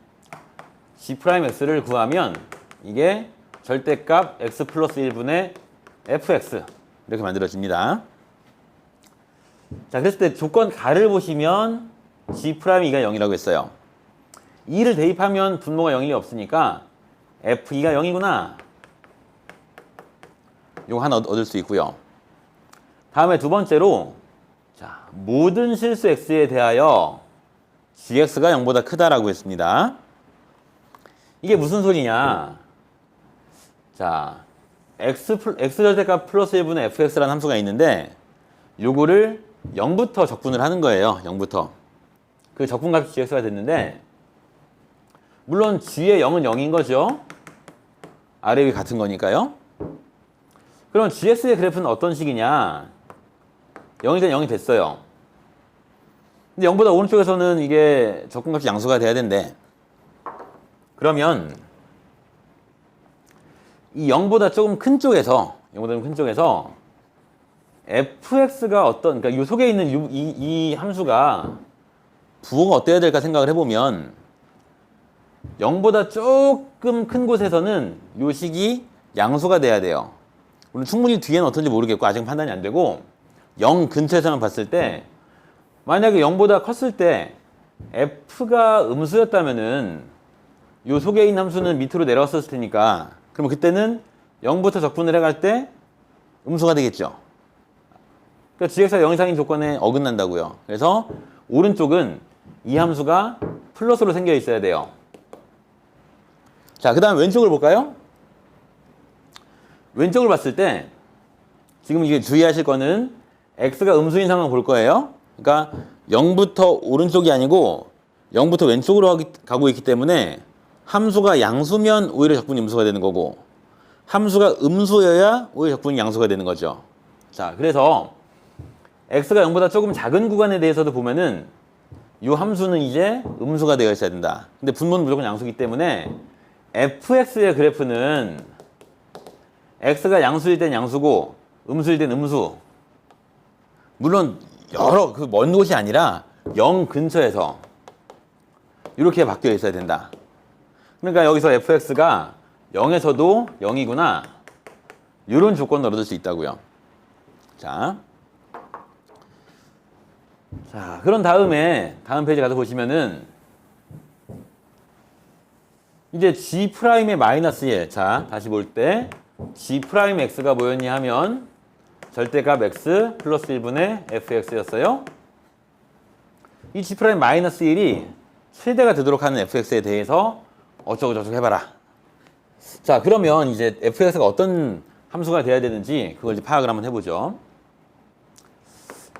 [SPEAKER 1] g'x를 구하면 이게 절대값 x 플러스 1분의 fx 이렇게 만들어집니다. 자, 그랬을 때 조건 가를 보시면 g'E가 0이라고 했어요. 2를 대입하면 분모가 0이 없으니까 f2가 0이구나. 요거 하나 얻을 수 있고요. 다음에 두 번째로 자, 모든 실수 x에 대하여 gx가 0보다 크다라고 했습니다. 이게 무슨 소리냐? 자, x절대값 플러스 1분의 fx라는 함수가 있는데 요거를 0부터 적분을 하는 거예요. 0부터. 그 적분값이 gx가 됐는데 물론 g의 0은 0인 거죠. 아래 위 같은 거니까요. 그럼 gx의 그래프는 어떤 식이냐? 0이 된 0이 됐어요. 근데 0보다 오른쪽에서는 이게 접근값이 양수가 돼야 된대. 그러면 이 0보다 조금 큰 쪽에서, 0보다 큰 쪽에서 fx가 어떤, 그러니까 이 속에 있는 이 함수가 부호가 어때야 될까 생각을 해보면 0보다 조금 큰 곳에서는 이 식이 양수가 돼야 돼요. 물론 충분히 뒤에는 어떤지 모르겠고 아직 판단이 안 되고 0 근처에서만 봤을 때 만약에 0보다 컸을 때 f가 음수였다면은 이 속에 있는 함수는 밑으로 내려왔었을 테니까 그러면 그때는 0부터 적분을 해갈 때 음수가 되겠죠. 그러니까 gx가 0 이상인 조건에 어긋난다고요. 그래서 오른쪽은 이 함수가 플러스로 생겨 있어야 돼요. 자, 그 다음 왼쪽을 볼까요? 왼쪽을 봤을 때 지금 이게 주의하실 거는 x가 음수인 상황을 볼 거예요. 그러니까 0부터 오른쪽이 아니고 0부터 왼쪽으로 가고 있기 때문에 함수가 양수면 오히려 적분이 음수가 되는 거고 함수가 음수여야 오히려 적분이 양수가 되는 거죠. 자, 그래서 x가 0보다 조금 작은 구간에 대해서도 보면은 이 함수는 이제 음수가 되어 있어야 된다. 근데 분모는 무조건 양수이기 때문에 fx의 그래프는 x가 양수일 땐 양수고 음수일 땐 음수. 물론 여러 그 먼 곳이 아니라 0 근처에서 이렇게 바뀌어 있어야 된다. 그러니까 여기서 fx가 0에서도 0이구나. 이런 조건을 얻을 수 있다고요. 자, 그런 다음에 다음 페이지 가서 보시면은 이제 G'의 마이너스 1. 자, 다시 볼 때 G'x가 뭐였냐 하면 절대값 x 플러스 1분의 fx였어요. 이 G' 마이너스 1이 최대가 되도록 하는 fx에 대해서 어쩌고저쩌고 해봐라. 자, 그러면 이제 fx가 어떤 함수가 돼야 되는지 그걸 이제 파악을 한번 해보죠.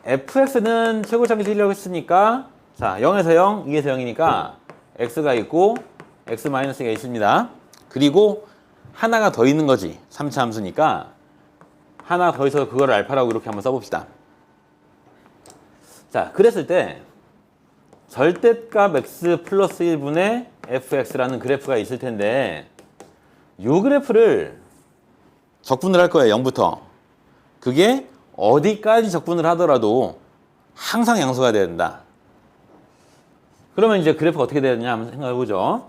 [SPEAKER 1] fx는 최고차기 쓰려고 했으니까 자 0에서 0, 2에서 0이니까 x가 있고 x-가 있습니다. 그리고 하나가 더 있는 거지. 3차 함수니까 하나 더 있어서 그걸 알파라고 이렇게 한번 써봅시다. 자, 그랬을 때 절대값 x 플러스 1분의 fx라는 그래프가 있을 텐데 이 그래프를 적분을 할 거예요. 0부터. 그게 어디까지 적분을 하더라도 항상 양수가 돼야 된다. 그러면 이제 그래프가 어떻게 돼야 되냐 한번 생각해 보죠.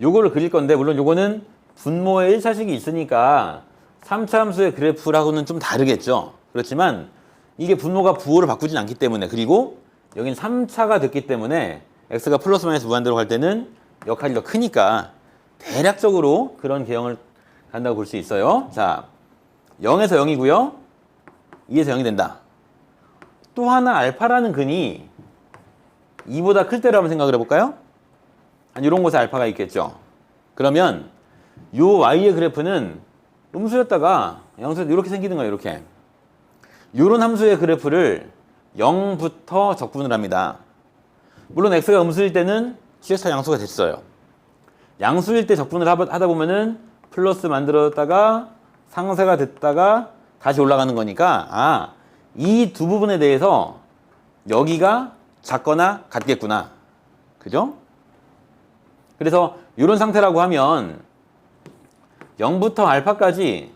[SPEAKER 1] 요거를 그릴 건데 물론 요거는 분모의 1차식이 있으니까 3차 함수의 그래프라고는 좀 다르겠죠. 그렇지만 이게 분모가 부호를 바꾸진 않기 때문에 그리고 여긴 3차가 됐기 때문에 x가 플러스 마이너스 무한대로 갈 때는 역할이 더 크니까 대략적으로 그런 개형을 간다고 볼 수 있어요. 자, 0에서 0이고요. 2에서 0이 된다. 또 하나 알파라는 근이 2보다 클 때로 한번 생각을 해볼까요? 한 이런 곳에 알파가 있겠죠. 그러면 이 y의 그래프는 음수였다가 양수였다 이렇게 생기는 거예요. 이렇게. 이런 함수의 그래프를 0부터 적분을 합니다. 물론 x가 음수일 때는 gx가 양수가 됐어요. 양수일 때 적분을 하다 보면은 플러스 만들어졌다가 상쇄가 됐다가 다시 올라가는 거니까 이 두 부분에 대해서 여기가 작거나 같겠구나. 그죠? 그래서 이런 상태라고 하면 0부터 알파까지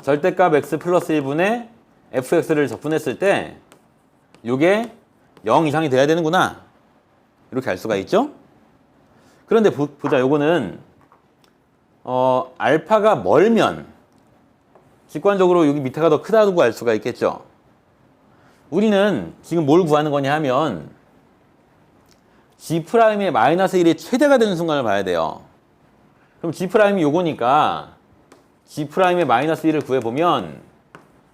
[SPEAKER 1] 절대값 x 플러스 1분의 fx를 적분했을 때 이게 0 이상이 돼야 되는구나. 이렇게 알 수가 있죠? 그런데 보자. 요거는 알파가 멀면 직관적으로 여기 밑에가 더 크다고 알 수가 있겠죠. 우리는 지금 뭘 구하는 거냐 하면 G'의 마이너스 1이 최대가 되는 순간을 봐야 돼요. 그럼 G'이 요거니까 G'의 마이너스 1을 구해보면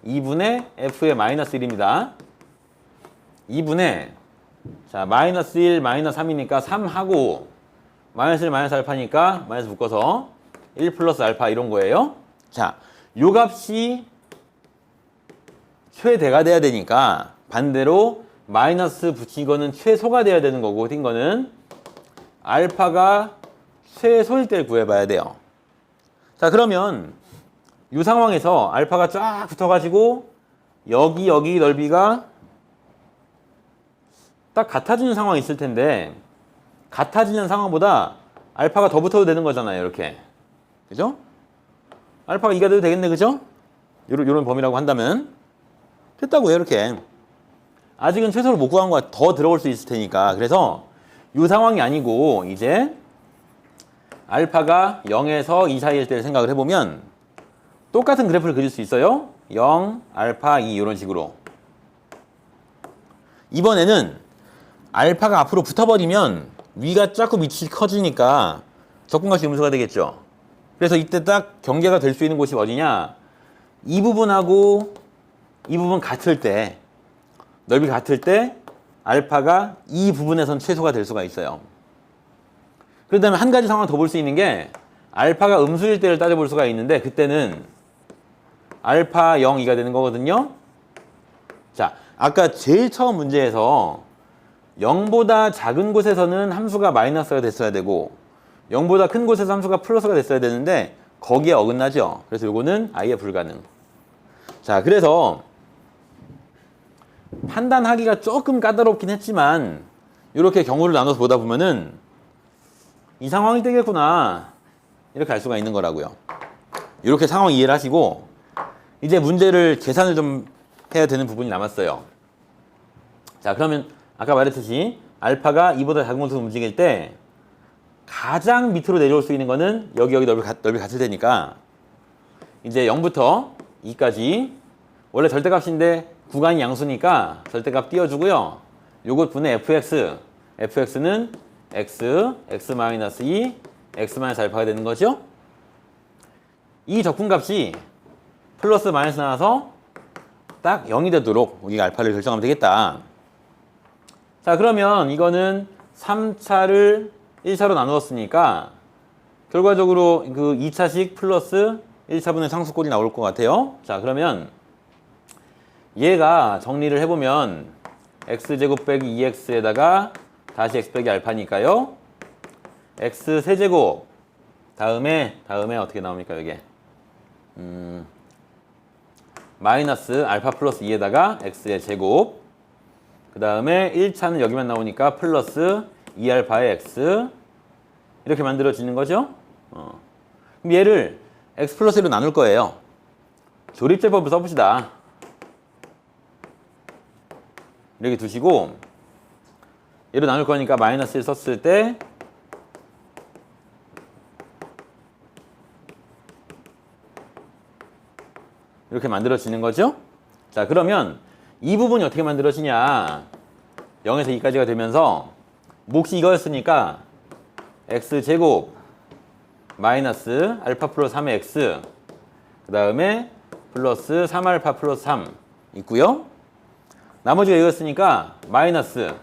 [SPEAKER 1] 2분의 F의 마이너스 1입니다. 2분의 자 마이너스 1, 마이너스 3이니까 3하고 마이너스 1, 마이너스 알파니까 마이너스 묶어서 1 플러스 알파 이런 거예요. 자, 요 값이 최대가 돼야 되니까 반대로 마이너스 붙인 거는 최소가 돼야 되는 거고 뛴 거는 알파가 최소일 때를 구해봐야 돼요. 자, 그러면 이 상황에서 알파가 쫙 붙어가지고 여기 넓이가 딱 같아지는 상황이 있을 텐데 같아지는 상황보다 알파가 더 붙어도 되는 거잖아요. 이렇게. 그죠? 알파가 2가 돼도 되겠네. 그죠? 요런 범위라고 한다면 됐다고요. 이렇게. 아직은 최소로 못 구한 거가 더 들어올 수 있을 테니까. 그래서 이 상황이 아니고 이제 알파가 0에서 2 사이일 때를 생각을 해보면 똑같은 그래프를 그릴 수 있어요. 0, 알파, 2 이런 식으로. 이번에는 알파가 앞으로 붙어버리면 위가 자꾸 밑이 커지니까 적분값이 음수가 되겠죠. 그래서 이때 딱 경계가 될 수 있는 곳이 어디냐? 이 부분하고 이 부분 같을 때, 넓이 같을 때 알파가 이 부분에선 최소가 될 수가 있어요. 그렇다면 한 가지 상황 더 볼 수 있는 게 알파가 음수일 때를 따져볼 수가 있는데 그때는 알파 0, 2가 되는 거거든요. 자, 아까 제일 처음 문제에서 0보다 작은 곳에서는 함수가 마이너스가 됐어야 되고 0보다 큰 곳에서 함수가 플러스가 됐어야 되는데 거기에 어긋나죠. 그래서 요거는 아예 불가능. 자, 그래서 판단하기가 조금 까다롭긴 했지만 이렇게 경우를 나눠서 보다 보면은 이 상황이 되겠구나 이렇게 알 수가 있는 거라고요. 이렇게 상황 이해를 하시고 이제 문제를 계산을 좀 해야 되는 부분이 남았어요. 자, 그러면 아까 말했듯이 알파가 2보다 작은 곳으로 움직일 때 가장 밑으로 내려올 수 있는 거는 여기 넓이 같을 테니까 이제 0부터 2까지 원래 절대값인데 구간이 양수니까 절대값 띄워주고요. 요것 분의 fx는 x-2, x-알파가 되는 거죠. 이 적분값이 플러스 마이너스 나와서 딱 0이 되도록 우리가 알파를 결정하면 되겠다. 자, 그러면 이거는 3차를 1차로 나누었으니까 결과적으로 그 2차식 플러스 1차분의 상수꼴이 나올 것 같아요. 자, 그러면 얘가 정리를 해보면 x제곱 빼기 2x에다가 다시 x 빼기 알파니까요. x 세제곱 다음에 어떻게 나옵니까 이게? 마이너스 알파 플러스 2에다가 x의 제곱 그 다음에 1차는 여기만 나오니까 플러스 2알파의 x 이렇게 만들어지는 거죠. 그럼 얘를 x 플러스 1로 나눌 거예요. 조립제법을 써봅시다. 이렇게 두시고 얘로 나눌 거니까 마이너스 1 썼을 때 이렇게 만들어지는 거죠. 자, 그러면 이 부분이 어떻게 만들어지냐? 0에서 2까지가 되면서 몫이 이거였으니까 x제곱 마이너스 알파 플러스 3의 x 그 다음에 플러스 3알파 플러스 3 있고요. 나머지가 이거였으니까 마이너스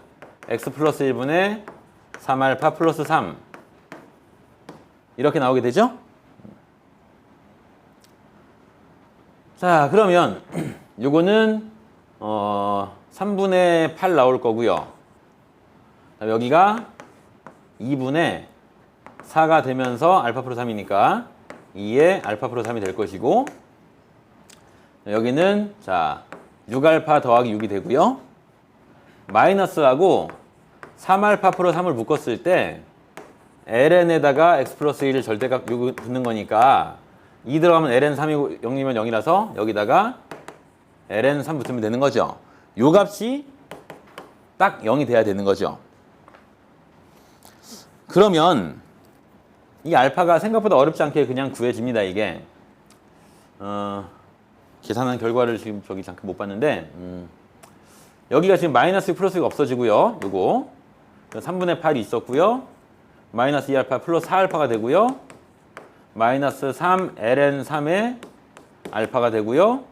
[SPEAKER 1] x 플러스 1분의 3알파 플러스 3 이렇게 나오게 되죠. 자, 그러면 요거는 3분의 8 나올 거고요. 여기가 2분의 4가 되면서 알파 프로 3이니까 2에 알파 프로 3이 될 것이고 여기는 자 6알파 더하기 6이 되고요. 마이너스하고 3알파 프로 3을 묶었을 때 ln에다가 x 플러스 1을 절대값 6을 붙는 거니까 2 들어가면 ln 3이고 0이면 0이라서 여기다가 ln 3 붙으면 되는 거죠. 요 값이 딱 0이 돼야 되는 거죠. 그러면 이 알파가 생각보다 어렵지 않게 그냥 구해집니다. 이게 계산한 결과를 지금 저기 잠깐 못 봤는데 여기가 지금 마이너스 플러스가 없어지고요. 요거 3분의 8이 있었고요. 마이너스 2알파 플러스 4알파가 되고요. 마이너스 3 ln 3의 알파가 되고요.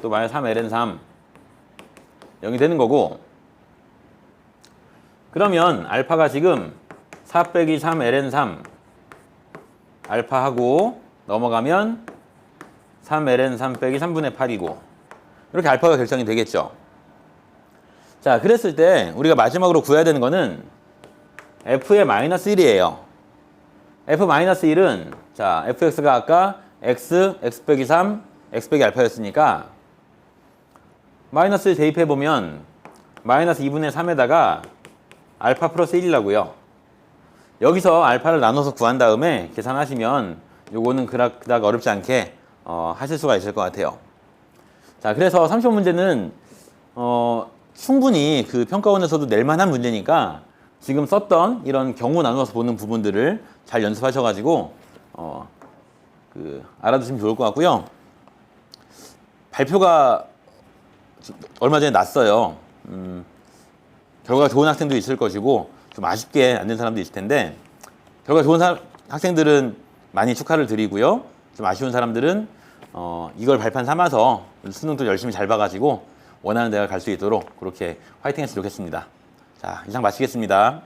[SPEAKER 1] 또 마이너스 3 ln 3 0이 되는 거고 그러면 알파가 지금 4 빼기 3 ln 3 알파하고 넘어가면 3 ln 3 빼기 3분의 8이고 이렇게 알파가 결정이 되겠죠. 자, 그랬을 때 우리가 마지막으로 구해야 되는 거는 f의 마이너스 1이에요. f 마이너스 1은 자 fx가 아까 x 빼기 3, x 빼기 알파였으니까 마이너스를 대입해보면 마이너스 2분의 3에다가 알파 플러스 1이라고요. 여기서 알파를 나눠서 구한 다음에 계산하시면 요거는 그닥 어렵지 않게 하실 수가 있을 것 같아요. 자, 그래서 30번 문제는 충분히 그 평가원에서도 낼 만한 문제니까 지금 썼던 이런 경우 나눠서 보는 부분들을 잘 연습하셔가지고 알아두시면 좋을 것 같고요. 발표가 얼마 전에 났어요. 결과가 좋은 학생도 있을 것이고 좀 아쉽게 안 된 사람도 있을 텐데 결과 좋은 학생들은 많이 축하를 드리고요. 좀 아쉬운 사람들은 이걸 발판 삼아서 수능도 열심히 잘 봐가지고 원하는 데가 갈 수 있도록 그렇게 화이팅 했으면 좋겠습니다. 자, 이상 마치겠습니다.